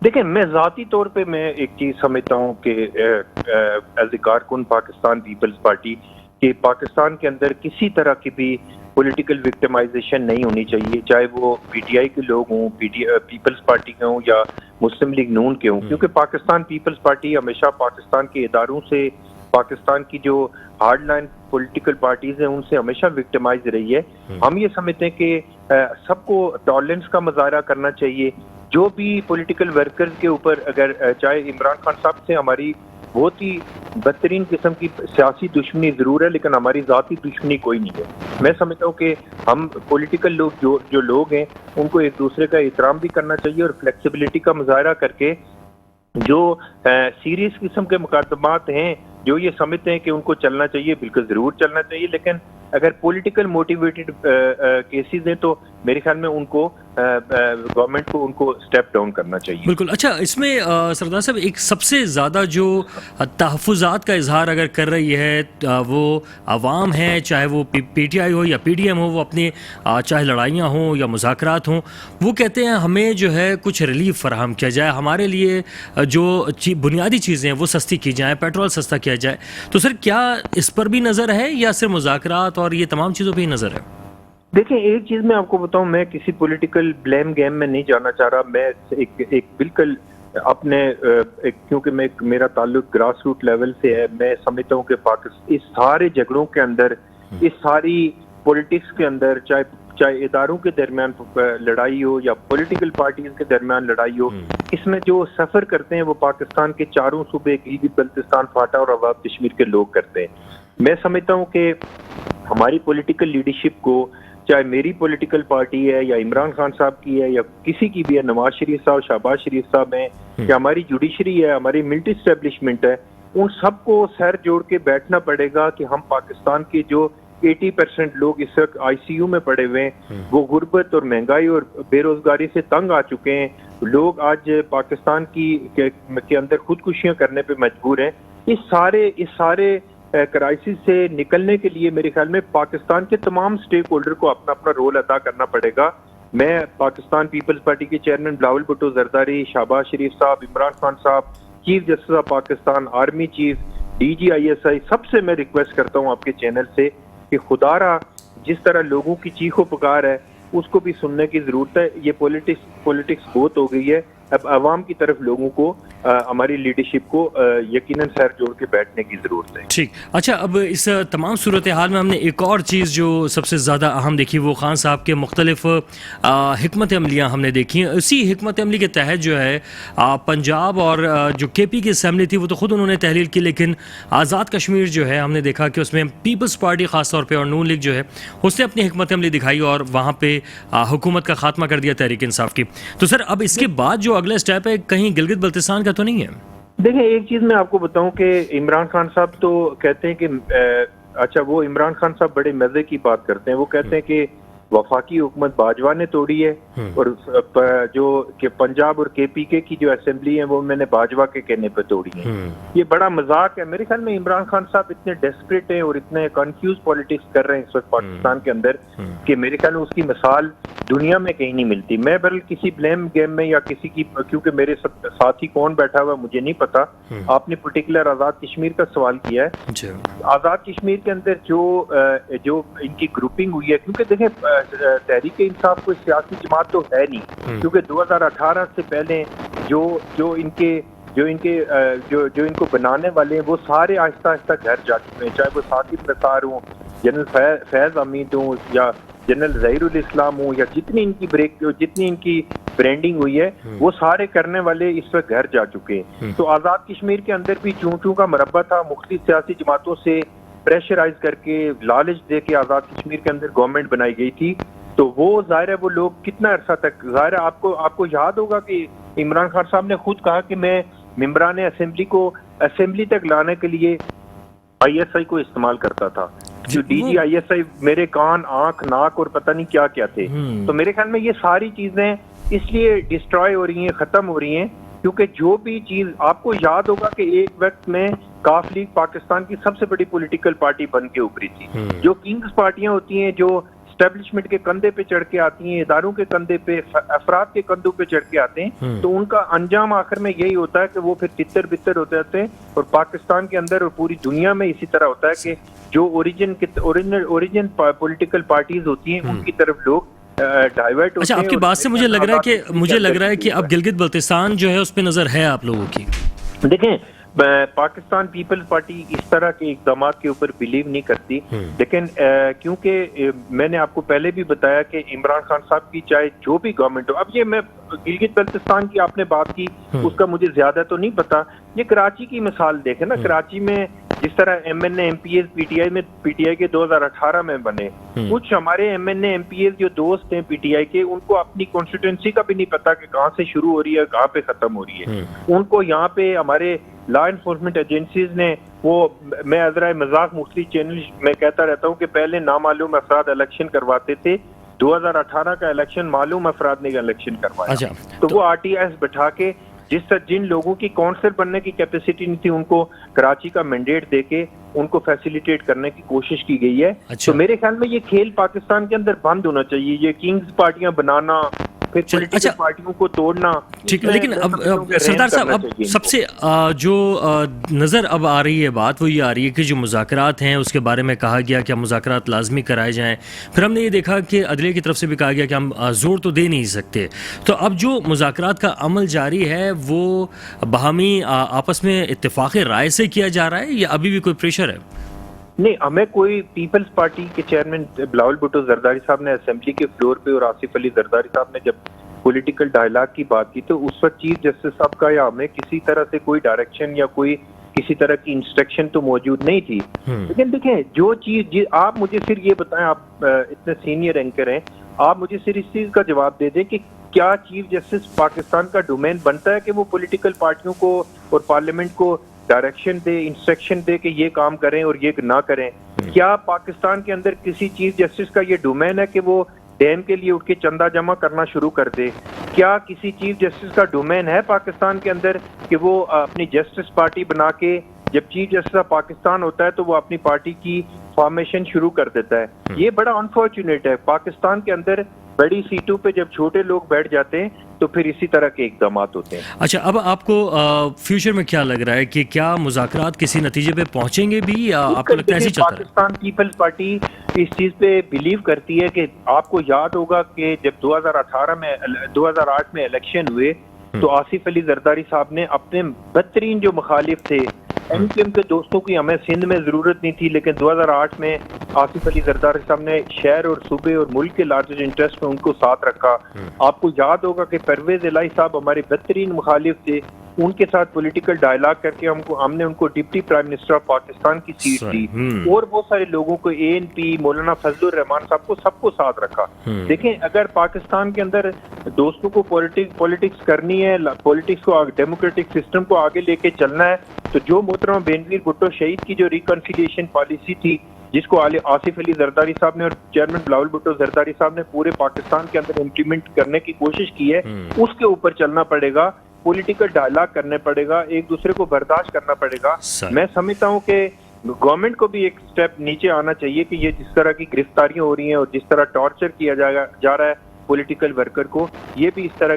دیکھیں، میں ذاتی طور پہ میں ایک چیز سمجھتا ہوں کہ ایز اے کارکن پاکستان پیپلز پارٹی، کہ پاکستان کے اندر کسی طرح کی بھی پولیٹیکل وکٹمائزیشن نہیں ہونی چاہیے، چاہے وہ پی ٹی آئی کے لوگ ہوں، پیپلز پارٹی کے ہوں یا مسلم لیگ نون کے ہوں، کیونکہ پاکستان پیپلز پارٹی ہمیشہ پاکستان کے اداروں سے، پاکستان کی جو ہارڈ لائن پولیٹیکل پارٹیز ہیں ان سے ہمیشہ وکٹمائز رہی ہے۔ ہم یہ سمجھتے ہیں کہ سب کو ٹالرنس کا مظاہرہ کرنا چاہیے، جو بھی پولیٹیکل ورکرز کے اوپر، اگر چاہے عمران خان صاحب سے ہماری بہت ہی بدترین قسم کی سیاسی دشمنی ضرور ہے، لیکن ہماری ذاتی دشمنی کوئی نہیں ہے۔ میں سمجھتا ہوں کہ ہم پولیٹیکل لوگ جو لوگ ہیں ان کو ایک دوسرے کا احترام بھی کرنا چاہیے، اور فلیکسیبلٹی کا مظاہرہ کر کے جو سیریس قسم کے مقدمات ہیں، جو یہ سمجھتے ہیں کہ ان کو چلنا چاہیے، بالکل ضرور چلنا چاہیے، لیکن اگر پولیٹیکل موٹیویٹڈ کیسز ہیں تو میرے خیال میں ان کو گورنمنٹ کو ان کو سٹیپ ڈاؤن کرنا چاہیے۔ بالکل۔ اچھا، اس میں سردار صاحب ایک سب سے زیادہ جو تحفظات کا اظہار اگر کر رہی ہے وہ عوام ہے، چاہے وہ پی ٹی آئی ہو یا پی ڈی ایم ہو، وہ اپنے چاہے لڑائیاں ہوں یا مذاکرات ہوں، وہ کہتے ہیں ہمیں جو ہے کچھ ریلیف فراہم کیا جائے، ہمارے لیے جو بنیادی چیزیں ہیں وہ سستی کی جائیں، پیٹرول سستا کیا جائے۔ تو سر، کیا اس پر بھی نظر ہے یا صرف مذاکرات اور یہ تمام چیزوں پہ ہی نظر ہے؟ دیکھیں، ایک چیز میں آپ کو بتاؤں، میں کسی پولیٹیکل بلیم گیم میں نہیں جانا چاہ رہا، میں ایک بالکل اپنے کیونکہ میرا تعلق گراس روٹ لیول سے ہے، میں سمجھتا ہوں کہ پاکستان اس سارے جھگڑوں کے اندر، اس ساری پولیٹکس کے اندر، چاہے اداروں کے درمیان لڑائی ہو یا پولیٹیکل پارٹیز کے درمیان لڑائی ہو، اس میں جو سفر کرتے ہیں وہ پاکستان کے چاروں صوبے، گلگت بلتستان، فاٹا اور آزاد کشمیر کے لوگ کرتے ہیں۔ میں سمجھتا ہوں کہ ہماری پولیٹیکل لیڈرشپ کو، چاہے میری پولیٹیکل پارٹی ہے یا عمران خان صاحب کی ہے یا کسی کی بھی ہے، نواز شریف صاحب، شہباز شریف صاحب ہیں، یا ہماری جوڈیشری ہے، ہماری ملٹری اسٹیبلشمنٹ ہے، ان سب کو سر جوڑ کے بیٹھنا پڑے گا کہ ہم پاکستان کے جو 80% لوگ اس وقت آئی سی یو میں پڑے ہوئے ہیں، وہ غربت اور مہنگائی اور بے روزگاری سے تنگ آ چکے ہیں، لوگ آج پاکستان کے اندر خودکشیاں کرنے پہ مجبور ہیں۔ اس سارے کرائسس سے نکلنے کے لیے میرے خیال میں پاکستان کے تمام سٹیک ہولڈر کو اپنا اپنا رول ادا کرنا پڑے گا۔ میں پاکستان پیپلز پارٹی کے چیئرمین بلاول بھٹو زرداری، شہباز شریف صاحب، عمران خان صاحب، chief justice of Pakistan, army chief, D G I S I, سب سے میں ریکویسٹ کرتا ہوں آپ کے چینل سے کہ خدا را جس طرح لوگوں کی چیخ و پکار ہے اس کو بھی سننے کی ضرورت ہے۔ یہ پولیٹکس بہت ہو گئی ہے، اب عوام کی طرف لوگوں کو، ہماری لیڈرشپ کو یقیناً سر جوڑ کے بیٹھنے کی ضرورت ہے۔ ٹھیک۔ اچھا، اب اس تمام صورتحال میں ہم نے ایک اور چیز جو سب سے زیادہ اہم دیکھی، وہ خان صاحب کے مختلف حکمت عملیاں ہم نے دیکھی ہیں۔ اسی حکمت عملی کے تحت جو ہے پنجاب اور جو کے پی کی اسمبلی تھی وہ تو خود انہوں نے تحلیل کی، لیکن آزاد کشمیر جو ہے ہم نے دیکھا کہ اس میں پیپلز پارٹی خاص طور پہ اور نون لیگ جو ہے اس نے اپنی حکمت عملی دکھائی اور وہاں پہ حکومت کا خاتمہ کر دیا تحریک انصاف کی۔ تو سر، اب اس کے بعد جو اگلا اسٹیپ ہے کہیں گلگت بلتستان کا تو نہیں ہے؟ دیکھیں، ایک چیز میں آپ کو بتاؤں کہ عمران خان صاحب تو کہتے ہیں کہ اچھا، وہ عمران خان صاحب بڑے مزے کی بات کرتے ہیں، وہ کہتے ہیں کہ وفاقی حکومت باجوہ نے توڑی ہے اور جو کہ پنجاب اور کے پی کے کی جو اسمبلی ہیں وہ میں نے باجوہ کے کہنے پہ توڑی ہیں. یہ بڑا مذاق ہے. میرے خیال میں عمران خان صاحب اتنے ڈیسپریٹ ہیں اور اتنے کنفیوز پالیٹکس کر رہے ہیں اس وقت پاکستان کے اندر کہ میرے خیال میں اس کی مثال دنیا میں کہیں نہیں ملتی. میں بلکہ کسی بلیم گیم میں یا کسی کی، کیونکہ میرے ساتھی کون بیٹھا ہوا مجھے نہیں پتا. آپ نے پرٹیکولر آزاد کشمیر کا سوال کیا ہے. آزاد کشمیر کے اندر جو ان کی گروپنگ ہوئی ہے، کیونکہ دیکھیں تحریک انصاف کوئی سیاسی جماعت تو ہے نہیں، کیونکہ 2018 سے پہلے جو ان کو بنانے والے ہیں وہ سارے آہستہ آہستہ گھر جا چکے ہیں، چاہے وہ ثاقب نثار ہوں، جنرل فیض حمید ہوں یا جنرل ظہیر الاسلام ہوں، یا جتنی ان کی برانڈنگ ہوئی ہے وہ سارے کرنے والے اس وقت گھر جا چکے ہیں. تو آزاد کشمیر کے اندر بھی چوں کا مربع تھا، مختلف سیاسی جماعتوں سے پریشرائز کر کے لالچ دے کے آزاد کشمیر کے اندر گورنمنٹ بنائی گئی تھی. تو وہ ظاہر ہے وہ لوگ کتنا عرصہ تک، ظاہر ہے آپ کو یاد ہوگا کہ عمران خان صاحب نے خود کہا کہ میں ممبران اسمبلی کو اسمبلی تک لانے کے لیے آئی ایس آئی کو استعمال کرتا تھا. جو ڈی جی آئی ایس آئی میرے کان، آنکھ، ناک اور پتہ نہیں کیا کیا تھے. تو میرے خیال میں یہ ساری چیزیں اس لیے ڈسٹرائے ہو رہی ہیں، ختم ہو رہی ہیں، کیونکہ جو بھی چیز آپ کو یاد ہوگا کہ ایک وقت میں کاف لیگ پاکستان کی سب سے بڑی پولیٹیکل پارٹی بن کے ابھری تھی. جو کنگز پارٹیاں ہوتی ہیں جو اسٹیبلشمنٹ کے کندھے پہ چڑھ کے آتی ہیں، اداروں کے کندھے پہ، افراد کے کندھوں پہ چڑھ کے آتے ہیں، تو ان کا انجام آخر میں یہی ہوتا ہے کہ وہ پھر تتر بتر ہوتے جاتے ہیں. اور پاکستان کے اندر اور پوری دنیا میں اسی طرح ہوتا ہے کہ جو اوریجن پولیٹیکل پارٹیز ہوتی ہیں ان کی طرف لوگ ڈائیورٹ ہوتے ہیں. اچھا، آپ کی بات سے مجھے لگ رہا ہے کہ اب گلگت بلتستان جو ہے اس پہ نظر ہے آپ لوگوں کی. دیکھیں پاکستان پیپلز پارٹی اس طرح کے اقدامات کے اوپر بلیو نہیں کرتی، لیکن کیونکہ میں نے آپ کو پہلے بھی بتایا کہ عمران خان صاحب کی چاہے جو بھی گورنمنٹ ہو، اب یہ میں گلگت بلتستان کی آپ نے بات کی اس کا مجھے زیادہ تو نہیں پتا. یہ کراچی کی مثال دیکھیں نا، کراچی میں جس طرح M N A M P s P T I کے 2018 میں بنے، کچھ ہمارے M N A M P s جو دوست ہیں پی ٹی آئی کے، ان کو اپنی کانسٹیٹوئنسی کا بھی نہیں پتا کہ کہاں سے شروع ہو رہی ہے کہاں پہ ختم ہو رہی ہے. ان کو یہاں پہ ہمارے لا انفورسمنٹ ایجنسیز نے میں عذرائے مذاق مختلف چینل میں کہتا رہتا ہوں کہ پہلے نامعلوم افراد الیکشن کرواتے تھے، 2018 کا الیکشن معلوم افراد نے الیکشن کروایا. تو وہ آر ٹی ایس بٹھا کے جن لوگوں کی کونسل بننے کی کیپیسٹی نہیں تھی ان کو کراچی کا مینڈیٹ دے کے ان کو فیسیلیٹیٹ کرنے کی کوشش کی گئی ہے. تو میرے خیال میں یہ کھیل پاکستان کے اندر بند ہونا چاہیے. یہ کنگز پارٹیاں بنانا، پھر پولیٹیکل پارٹیوں کو توڑنا. ٹھیک ہے، لیکن اب سردار صاحب اب سب سے جو نظر اب آ رہی ہے بات وہ یہ آ رہی ہے کہ جو مذاکرات ہیں اس کے بارے میں کہا گیا کہ مذاکرات لازمی کرائے جائیں. پھر ہم نے یہ دیکھا کہ عدلیہ کی طرف سے بھی کہا گیا کہ ہم زور تو دے نہیں سکتے. تو اب جو مذاکرات کا عمل جاری ہے وہ باہمی آپس میں اتفاق رائے سے کیا جا رہا ہے یا ابھی بھی کوئی پریشر ہے؟ نہیں، ہمیں کوئی پیپلز پارٹی کے چیئرمین بلاول بھٹو زرداری صاحب نے اسمبلی کے فلور پہ اور آصف علی زرداری صاحب نے جب پولیٹیکل ڈائیلاگ کی بات کی تو اس وقت چیف جسٹس صاحب کا یا ہمیں کسی طرح سے کوئی ڈائریکشن یا کوئی کسی طرح کی انسٹرکشن تو موجود نہیں تھی. لیکن دیکھیں جو چیز آپ مجھے پھر یہ بتائیں، آپ اتنے سینئر اینکر ہیں، آپ مجھے پھر اس چیز کا جواب دے دیں کہ کیا چیف جسٹس پاکستان کا ڈومین بنتا ہے کہ وہ پولیٹیکل پارٹیوں کو اور پارلیمنٹ کو ڈائریکشن دے، انسٹرکشن دے کہ یہ کام کریں اور یہ نہ کریں؟ کیا پاکستان کے اندر کسی چیف جسٹس کا یہ ڈومین ہے کہ وہ ڈیم کے لیے اٹھ کے چندہ جمع کرنا شروع کر دے؟ کیا کسی چیف جسٹس کا ڈومین ہے پاکستان کے اندر کہ وہ اپنی جسٹس پارٹی بنا کے، جب چیف جسٹس آف پاکستان ہوتا ہے تو وہ اپنی پارٹی کی فارمیشن شروع کر دیتا ہے؟ یہ بڑا انفارچونیٹ ہے. پاکستان کے اندر بڑی سیٹوں پہ جب چھوٹے لوگ بیٹھ جاتے ہیں تو پھر اسی طرح کے اقدامات ہوتے ہیں. اچھا، اب آپ کو فیوچر میں کیا لگ رہا ہے کہ کیا مذاکرات کسی نتیجے پہ پہنچیں گے بھی یا آپ کو لگتا ہے ایسے چلتا ہے؟ پاکستان پیپلز پارٹی اس چیز پہ بلیو کرتی ہے کہ آپ کو یاد ہوگا کہ جب 2008 میں الیکشن ہوئے تو آصف علی زرداری صاحب نے اپنے بدترین جو مخالف تھے، ایم کیو ایم کے دوستوں کی ہمیں سندھ میں ضرورت نہیں تھی، لیکن 2008 میں آصف علی زرداری صاحب نے شہر اور صوبے اور ملک کے لارجسٹ انٹرسٹ میں ان کو ساتھ رکھا. آپ کو یاد ہوگا کہ پرویز الہی صاحب ہمارے بہترین مخالف تھے، ان کے ساتھ پولیٹیکل ڈائیلاگ کر کے ہم نے ان کو deputy prime minister of Pakistan کی سیٹ دی، اور بہت سارے لوگوں کو اے این پی، مولانا فضل الرحمان صاحب کو، سب کو ساتھ رکھا. دیکھیں اگر پاکستان کے اندر دوستوں کو پولیٹکس کرنی ہے، پولیٹکس کو، ڈیموکریٹک سسٹم کو آگے لے کے چلنا ہے، تو جو محترم بینظیر بھٹو شہید کی جو ریکنسیلیشن پالیسی تھی جس کو آصف علی زرداری صاحب نے اور چیئرمین بلاول بھٹو زرداری صاحب نے پورے پاکستان کے اندر امپلیمنٹ کرنے کی کوشش کی ہے، اس کے اوپر چلنا پڑے گا، پولیٹیکل ڈائلاگ کرنے پڑے گا، ایک دوسرے کو برداشت کرنا پڑے گا۔ میں سمجھتا ہوں کہ گورنمنٹ کو بھی ایک سٹیپ نیچے آنا چاہیے کہ یہ جس طرح کی گرفتاریاں ہو رہی ہیں اور جس طرح ٹارچر کیا جا رہا ہے پولیٹیکل ورکر کو، یہ بھی اس طرح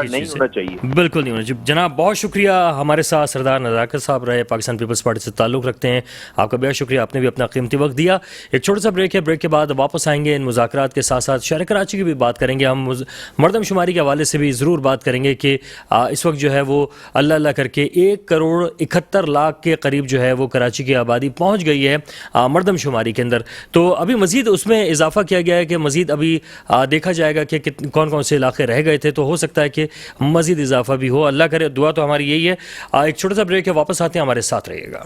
نہیں ہونا چاہیے، بالکل نہیں ہونا چاہیے۔ جناب بہت شکریہ، ہمارے ساتھ سردار نزاکت صاحب رہے، پاکستان پیپلز پارٹی سے تعلق رکھتے ہیں، آپ کا بہت شکریہ، آپ نے بھی اپنا قیمتی وقت دیا۔ ایک چھوٹا سا بریک ہے، بریک کے بعد واپس آئیں گے، ان مذاکرات کے ساتھ ساتھ شہر کراچی کی بھی بات کریں گے، ہم مردم شماری کے حوالے سے بھی ضرور بات کریں گے کہ اس وقت جو ہے وہ اللہ اللہ کر کے 1,71,00,000 کے قریب جو ہے وہ کراچی کی آبادی پہنچ گئی ہے مردم شماری کے اندر، تو ابھی مزید اس میں اضافہ کیا گیا ہے کہ مزید ابھی دیکھا جائے گا کہ کون کون سے علاقے رہ گئے تھے، تو ہو سکتا ہے کہ مزید اضافہ بھی ہو، اللہ کرے، دعا تو ہماری یہی ہے۔ ایک چھوٹا سا بریک ہے، واپس آتے ہیں، ہمارے ساتھ رہیے گا۔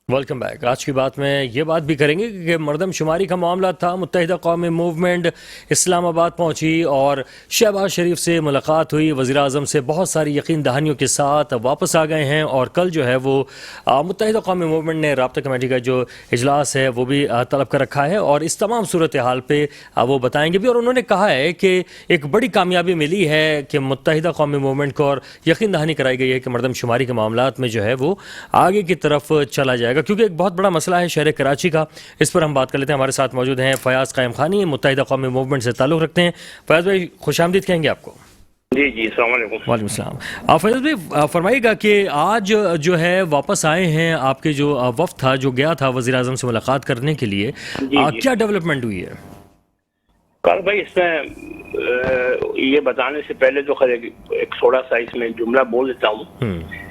Welcome back. آج کی بات میں یہ بات بھی کریں گے کہ مردم شماری کا معاملہ تھا، متحدہ قومی موومنٹ اسلام آباد پہنچی اور شہباز شریف سے ملاقات ہوئی، وزیر اعظم سے بہت ساری یقین دہانیوں کے ساتھ واپس آ گئے ہیں، اور کل جو ہے وہ متحدہ قومی موومنٹ نے رابطہ کمیٹی کا جو اجلاس ہے وہ بھی طلب کر رکھا ہے، اور اس تمام صورتحال پہ وہ بتائیں گے بھی، اور انہوں نے کہا ہے کہ ایک بڑی کامیابی ملی ہے کہ متحدہ قومی موومنٹ کو، اور یقین دہانی کرائی گئی ہے کہ مردم شماری کے معاملات میں جو ہے وہ آگے کی طرف چلا جائے گا، کیونکہ ایک بہت بڑا مسئلہ ہے شہر کراچی کا، اس پر ہم بات کر لیتے ہیں۔ ہمارے ساتھ موجود ہیں فیاض قائم خانی، متحدہ قومی موومنٹ سے تعلق رکھتے ہیں۔ فیاض بھائی خوش آمدید کہیں گے آپ کو۔ جی السلام علیکم۔ وعلیکم السلام۔ فیاض بھائی فرمائیے گا کہ آج جو ہے واپس آئے ہیں، آپ کے جو وفد تھا جو گیا تھا وزیر اعظم سے ملاقات کرنے کے لیے، کیا ڈیولپمنٹ ہوئی ہے؟ کل بھائی اس میں یہ بتانے سے پہلے تو خیر ایک تھوڑا سا اس میں جملہ بول دیتا ہوں۔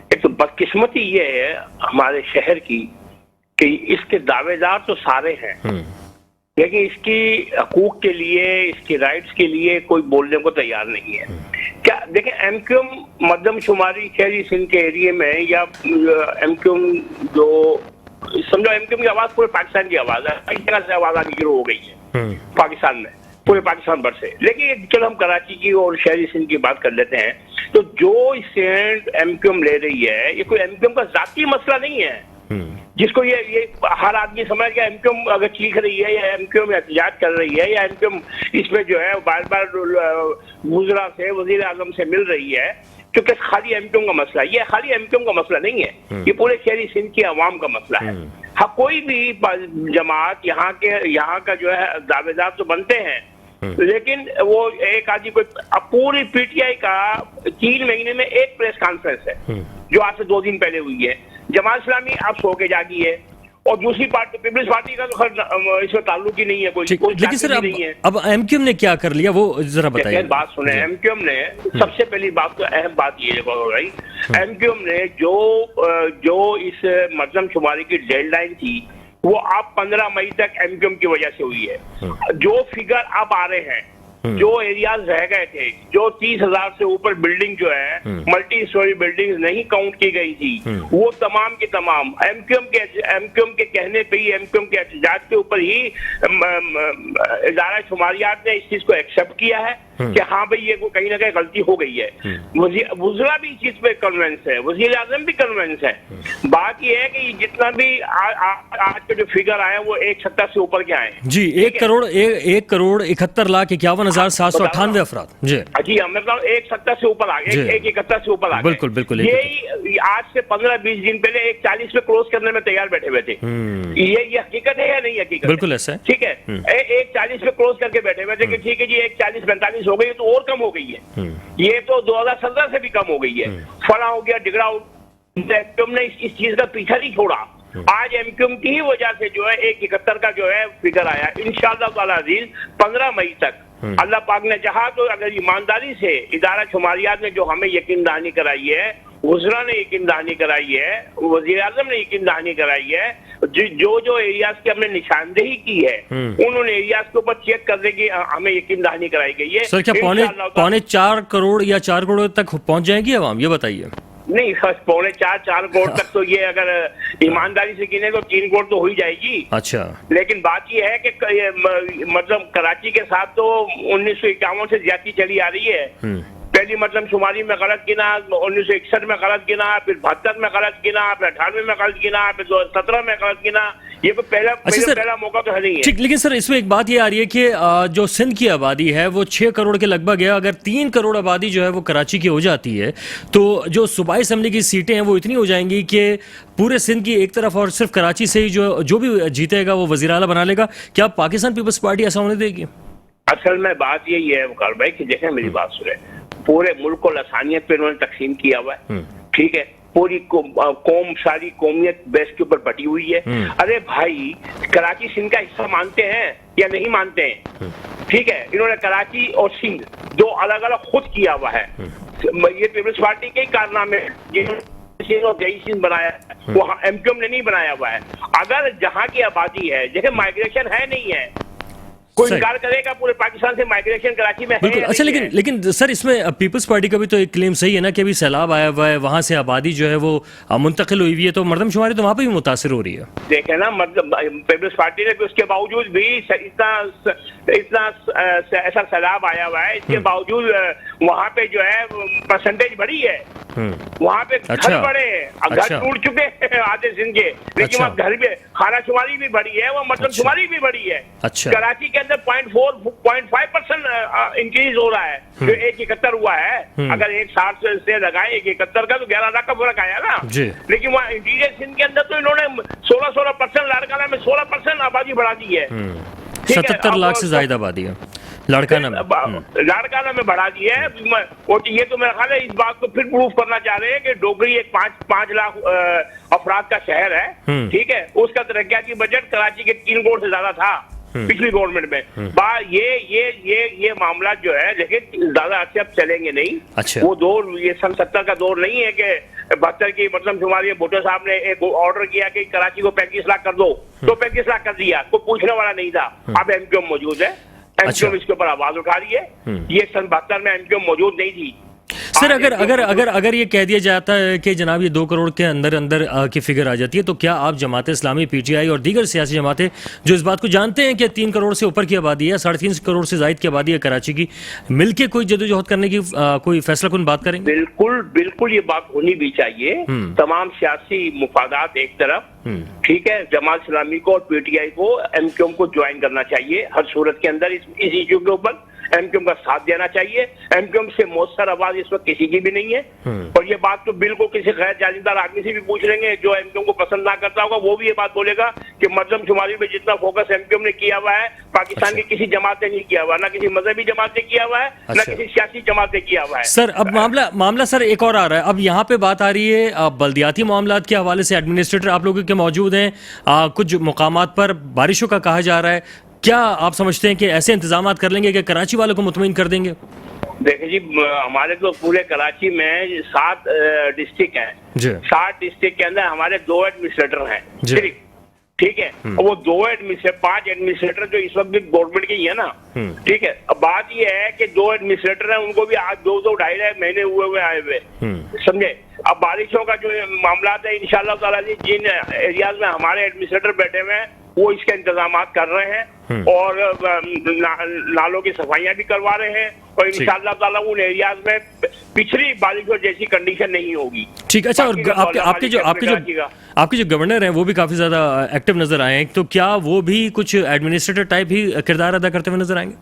ایک تو بدقسمتی یہ ہے ہمارے شہر کی کہ اس کے دعوے دار تو سارے ہیں، لیکن اس کی حقوق کے لیے، اس کی رائٹس کے لیے کوئی بولنے کو تیار نہیں ہے۔ کیا دیکھیں، ایم کیو ایم مردم شماری شہری سندھ کے ایریے میں، یا ایم کیو ایم جو سمجھو ایم کیو ایم کی آواز پورے پاکستان کی آواز ہے، کئی جگہ سے آواز آنی شروع ہو گئی ہے پاکستان میں، پورے پاکستان بھر سے، لیکن چلو ہم کراچی کی اور شہری سندھ کی بات کر لیتے ہیں۔ تو جو اسٹینڈ ایم کیو ایم لے رہی ہے، یہ کوئی ایم کیو ایم کا ذاتی مسئلہ نہیں ہے جس کو یہ ہر آدمی سمجھ گیا ایم کیو ایم اگر چیخ رہی ہے یا ایم کیو ایم احتجاج کر رہی ہے یا ایم کیو ایم اس میں جو ہے بار بار وزراء سے، وزیر اعظم سے مل رہی ہے، کیونکہ خالی ایم کیو ایم کا مسئلہ ہے، یہ خالی ایم کیو ایم کا مسئلہ نہیں ہے، یہ پورے شہری سندھ کی عوام کا مسئلہ ہے۔ ہاں کوئی بھی جماعت یہاں کا جو ہے دعوے دار تو بنتے ہیں، لیکن وہ ایک آدمی کوئی پوری پی ٹی آئی کا 3 مہینے میں ایک پریس کانفرنس ہے جو آج سے 2 دن پہلے ہوئی ہے، جماعت اسلامی اب سو کے جاگی ہے، اور دوسری پارٹی پیپلز پارٹی کا تو اس میں تعلق ہی نہیں ہے، کوئی لیکن سر نہیں ہے۔ اب ایم کیو ایم نے کیا کر لیا وہ ذرا بتائیے۔ بات سنیں، ایم کیو ایم نے سب سے پہلی بات تو اہم بات یہ ہو رہی، ایم کیو ایم نے جو اس مردم شماری کی ڈیڈ لائن تھی وہ اب 15 مئی تک ایم کیو ایم کی وجہ سے ہوئی ہے۔ جو فگر اب آ رہے ہیں، جو ایریاز رہ گئے تھے، جو 30,000 سے اوپر بلڈنگ جو ہے ملٹی اسٹوری بلڈنگ نہیں کاؤنٹ کی گئی تھی، وہ تمام کی تمام ایم کیو ایم کے کہنے پہ ہی، ایم کیو ایم کے احتجاج کے اوپر ہی ادارہ شماریات نے اس چیز کو ایکسپٹ کیا ہے کہ ہاں بھئی یہ کہیں نہ کہیں غلطی ہو گئی ہے۔ وزراء بھی اس چیز پہ کنونس ہے، وزیر اعظم بھی کنونس ہے۔ بات یہ ہے کہ جتنا بھی آج کے جو فگر آئے ہیں وہ 170 سے اوپر کے آئے ہیں۔ جی 1,71,71,798 افراد۔ جی ہم مطلب 170 سے اوپر آ گئے، 171 سے اوپر آ گئے۔ بالکل بالکل، یہی آج سے 15-20 دن پہلے 140 پہ کلوز کرنے میں تیار بیٹھے ہوئے تھے۔ یہ حقیقت ہے یا نہیں حقیقت؟ بالکل ایسا ہے، ٹھیک ہے، 140 پہ کلوز کر کے بیٹھے ہوئے تھے کہ ٹھیک ہے جی 140-45 ہو گئی تو اور کم ہو گئی ہے، یہ تو 2017 سے بھی کم ہو گئی ہے، فلاں ہو گیا ڈگڑا۔ تم نے اس چیز کا پیچھا نہیں چھوڑا، آج ایم کیو ایم کی ہی وجہ سے جو ہے 171 کا جو ہے فگر آیا۔ انشاءاللہ تعالی عزیز 15 مئی تک اللہ پاک نے چاہا تو اگر ایمانداری سے ادارہ شماریات نے جو ہمیں یقین دہانی کرائی ہے، وزراء نے یقین دہانی کرائی ہے، وزیر اعظم نے یقین دہانی کرائی ہے، جو ایریاز کی ہم نے نشاندہی کی ہے انہوں نے ایریاز کے اوپر چیک کرنے کی ہمیں یقین دہانی کرائی گئی ہے۔ سر کیا 4.25 کروڑ یا 4 کروڑ تک پہنچ جائے گی عوام، یہ بتائیے؟ نہیں، 4.25 کروڑ تک تو یہ اگر ایمانداری سے گنے تو 3 کروڑ تو ہو ہی جائے گی۔ اچھا، لیکن بات یہ ہے کہ مطلب کراچی کے ساتھ تو 1951 سے زیادتی چلی آ رہی ہے۔ پہلی مردم شماری میں غلط گنا، 1961 میں غلط گنا، پھر 72 میں غلط گنا، پھر 98 میں غلط گنا، پھر 2017 میں غلط گنا، یہ پہلا موقع تو ہے نہیں ہے. ٹھیک، لیکن سر اس میں ایک بات یہ آ رہی ہے کہ جو سندھ کی آبادی ہے وہ 6 کروڑ کے لگ بھگ ہے. اگر 3 کروڑ آبادی جو ہے وہ کراچی کی ہو جاتی ہے تو جو صوبائی اسمبلی کی سیٹیں ہیں وہ اتنی ہو جائیں گی کہ پورے سندھ کی ایک طرف اور صرف کراچی سے ہی جو بھی جیتے گا وہ وزیر اعلیٰ بنا لے گا. کیا پاکستان پیپلز پارٹی ایسا ہونے دے گی؟ اصل میں بات یہی ہے وقار بھائی کہ دیکھیں میری بات سنیں, پورے ملک کو لسانیت پہ انہوں نے تقسیم کیا ہوا ہے, ٹھیک ہے, پوری قوم ساری قومیت بیس کے اوپر بٹی ہوئی ہے. ارے بھائی کراچی سندھ کا حصہ مانتے ہیں یا نہیں مانتے ہیں؟ ٹھیک ہے, انہوں نے کراچی اور سندھ دو الگ الگ خود کیا ہوا ہے. یہ پیپلز پارٹی کے کارنامے سندھ بنایا ہے, وہ ایم کیو ایم نے نہیں بنایا ہوا ہے. اگر جہاں کی آبادی ہے, دیکھیں مائگریشن ہے نہیں ہے, کوئی انکار کرے گا پورے پاکستان سے مائگریشن کراچی میں ہے. اچھا, لیکن سر اس میں پیپلز پارٹی کا بھی تو ایک کلیم صحیح ہے نا کہ ابھی سیلاب آیا ہوا ہے, وہاں سے آبادی جو ہے وہ منتقل ہوئی ہوئی ہے, تو مردم شماری تو وہاں پہ بھی متاثر ہو رہی ہے. دیکھیں نا, مطلب پیپلز پارٹی نے اس کے باوجود بھی اتنا ایسا سیلاب آیا ہوا ہے, اس کے باوجود وہاں پہ جو ہے پرسنٹیج بڑی ہے, وہاں پہ گھر بڑے ہیں, گھر ٹوٹ چکے ہیں آدھے سندھ کے, لیکن وہاں گھر بھی خانہ شماری بھی بڑی ہے, وہ مردم شماری بھی بڑی ہے. کراچی کے اندر 0.5% انکریز ہو رہا ہے, جو 171 ہوا ہے. اگر 160 سے لگائے 171 کا تو 11 لاکھ کا فرق آیا نا. لیکن وہاں انٹیریئر سندھ کے اندر تو انہوں نے 16% لاڑکانہ میں 16% آبادی بڑھا دی ہے. 77 لاکھ سے زائد آبادی ہے لاڑکانہ میں بڑھا دی ہے. یہ تو میرا خیال ہے اس بات کو پھر پروف کرنا چاہ رہے ہیں کہ ڈوگری ایک 5 لاکھ افراد کا شہر ہے, ٹھیک ہے, اس کا ترقیاتی بجٹ کراچی کے 3 کروڑ سے زیادہ تھا پچھلی گورنمنٹ میں. یہ معاملات جو ہے لیکن زیادہ عرصے اب چلیں گے نہیں. وہ دور یہ سن 70 کا دور نہیں ہے کہ 72 کی مردم شماری بھٹو صاحب نے ایک آرڈر کیا کہ کراچی کو 35 لاکھ کر دو, تو 35 لاکھ کر دیا, کوئی پوچھنے والا نہیں تھا. اب ایم کیو ایم موجود ہے, ایم کیو ایم اس کے اوپر آواز اٹھا رہی ہے. یہ سن 72 میں ایم کیو ایم موجود نہیں تھی. سر اگر یہ کہہ دیا جاتا ہے کہ جناب یہ 2 کروڑ کے اندر کی فگر آ جاتی ہے, تو کیا آپ جماعت اسلامی, پی ٹی آئی اور دیگر سیاسی جماعتیں جو اس بات کو جانتے ہیں کہ 3 کروڑ سے اوپر کی آبادی ہے, 3.5 کروڑ سے زائد کی آبادی ہے کراچی کی, مل کے کوئی جدوجہد کرنے کی کوئی فیصلہ کن بات کریں گے؟ بالکل یہ بات ہونی بھی چاہیے. تمام سیاسی مفادات ایک طرف, ٹھیک ہے, جماعت اسلامی کو اور پی ٹی آئی کو ایم کیو ایم کو جوائن کرنا چاہیے ہر صورت کے اندر. اس ایشو کے اوپر ایم کیو ایم کا ساتھ دینا چاہیے. ایم کیو ایم سے مؤثر آواز اس وقت کسی کی بھی نہیں ہے, اور یہ بات تو بالکل کسی غیر جانبدار آدمی سے بھی پوچھ لیں گے جو ایم کیو ایم کو پسند نہ کرتا ہوگا, وہ بھی یہ بات بولے گا کہ مردم شماری میں جتنا فوکس ایم کیو ایم نے کیا ہوا ہے پاکستان کی کسی جماعت نے نہیں کیا ہوا, نہ کسی مذہبی جماعت نے کیا ہوا ہے, نہ کسی سیاسی جماعت نے کیا ہوا ہے. سر اب معاملہ سر ایک اور آ رہا ہے. اب یہاں پہ بات آ رہی ہے بلدیاتی معاملات کے حوالے سے, ایڈمنسٹریٹر آپ لوگوں کے موجود ہیں, کچھ مقامات پر بارشوں کا کہا جا رہا ہے. کیا آپ سمجھتے ہیں کہ ایسے انتظامات کر لیں گے کہ کراچی والوں کو مطمئن کر دیں گے؟ دیکھیں جی, ہمارے تو پورے کراچی میں 7 ڈسٹرکٹ ہیں. 7 ڈسٹرکٹ کے اندر ہمارے 2 ایڈمنسٹریٹر ہیں, ٹھیک ہے. وہ 5 ایڈمنسٹریٹر جو اس وقت بھی گورنمنٹ کے ہی ہے نا, ٹھیک ہے. اب بات یہ ہے کہ 2 ایڈمنسٹریٹر ہیں, ان کو بھی آج 2-2.5 مہینے ہوئے آئے ہوئے, سمجھے. اب بارشوں کا جو معاملات ہے انشاءاللہ تعالیٰ جن ایریاز میں ہمارے ایڈمنسٹریٹر بیٹھے ہوئے ہیں وہ اس کے انتظامات کر رہے ہیں, اور نالوں کی صفائیاں بھی کروا رہے ہیں, اور انشاءاللہ تعالیٰ ان ایریاز میں پچھلی بارشوں جیسی کنڈیشن نہیں ہوگی. ٹھیک. اچھا, اور آپ کے جو گورنر ہیں وہ بھی کافی زیادہ ایکٹیو نظر آئے ہیں, تو کیا وہ بھی کچھ ایڈمنسٹریٹر ٹائپ ہی کردار ادا کرتے ہوئے نظر آئیں گے؟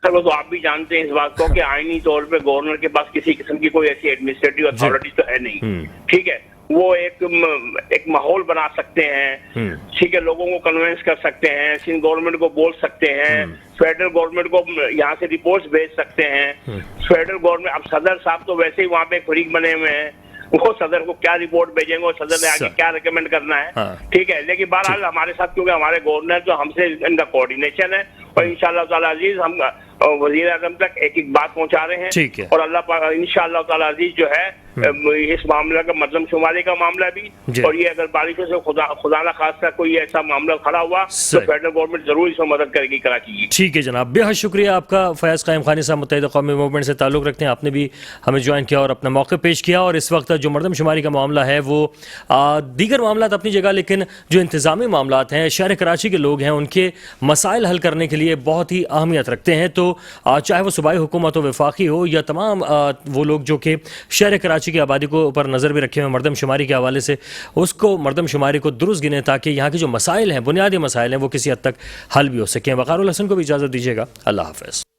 سر وہ تو آپ بھی جانتے ہیں اس بات کو کہ آئینی طور پہ گورنر کے پاس کسی قسم کی کوئی ایسی ایڈمنسٹریٹو اتھارٹی تو ہے نہیں, ٹھیک ہے. وہ ایک ماحول بنا سکتے ہیں, ٹھیک ہے, لوگوں کو کنوینس کر سکتے ہیں, سندھ گورنمنٹ کو بول سکتے ہیں, فیڈرل گورنمنٹ کو یہاں سے رپورٹس بھیج سکتے ہیں. فیڈرل گورنمنٹ, اب صدر صاحب تو ویسے ہی وہاں پہ فریق بنے ہوئے ہیں, وہ صدر کو کیا رپورٹ بھیجیں گے, صدر نے آگے کیا ریکمینڈ کرنا ہے, ٹھیک ہے. لیکن بہرحال ہمارے ساتھ کیونکہ ہمارے گورنر تو ہم سے ان کا کوآرڈینیشن ہے, اور انشاءاللہ تعالیٰ عزیز ہم وزیر اعظم تک ایک بات پہنچا رہے ہیں, اور اللہ پاک انشاءاللہ تعالیٰ عزیز جو ہے اس معاملہ کا مردم شماری کا معاملہ بھی, اور یہ اگر بارشوں سے خدا نہ خاصہ کوئی ایسا معاملہ کھڑا ہوا تو فیڈرل گورنمنٹ ضرور اس میں مدد کرے گی کراچی کی. ٹھیک ہے جناب, بے حد شکریہ آپ کا. فیاض قائم خانی صاحب متحدہ قومی موومنٹ سے تعلق رکھتے ہیں, آپ نے بھی ہمیں جوائن کیا اور اپنا موقع پیش کیا. اور اس وقت جو مردم شماری کا معاملہ ہے وہ دیگر معاملات اپنی جگہ, لیکن جو انتظامی معاملات ہیں شہر کراچی کے لوگ ہیں ان کے مسائل حل کرنے کے لیے بہت ہی اہمیت رکھتے ہیں. تو چاہے وہ صوبائی حکومت ہو, وفاقی ہو, یا تمام وہ لوگ جو کہ شہر کراچی کراچی کی آبادی کو اوپر نظر بھی رکھے ہوئے مردم شماری کے حوالے سے، اس کو مردم شماری کو درست گنے تاکہ یہاں کے جو مسائل ہیں، بنیادی مسائل ہیں، وہ کسی حد تک حل بھی ہو سکیں۔ وقار الحسن کو بھی اجازت دیجیے گا، اللہ حافظ۔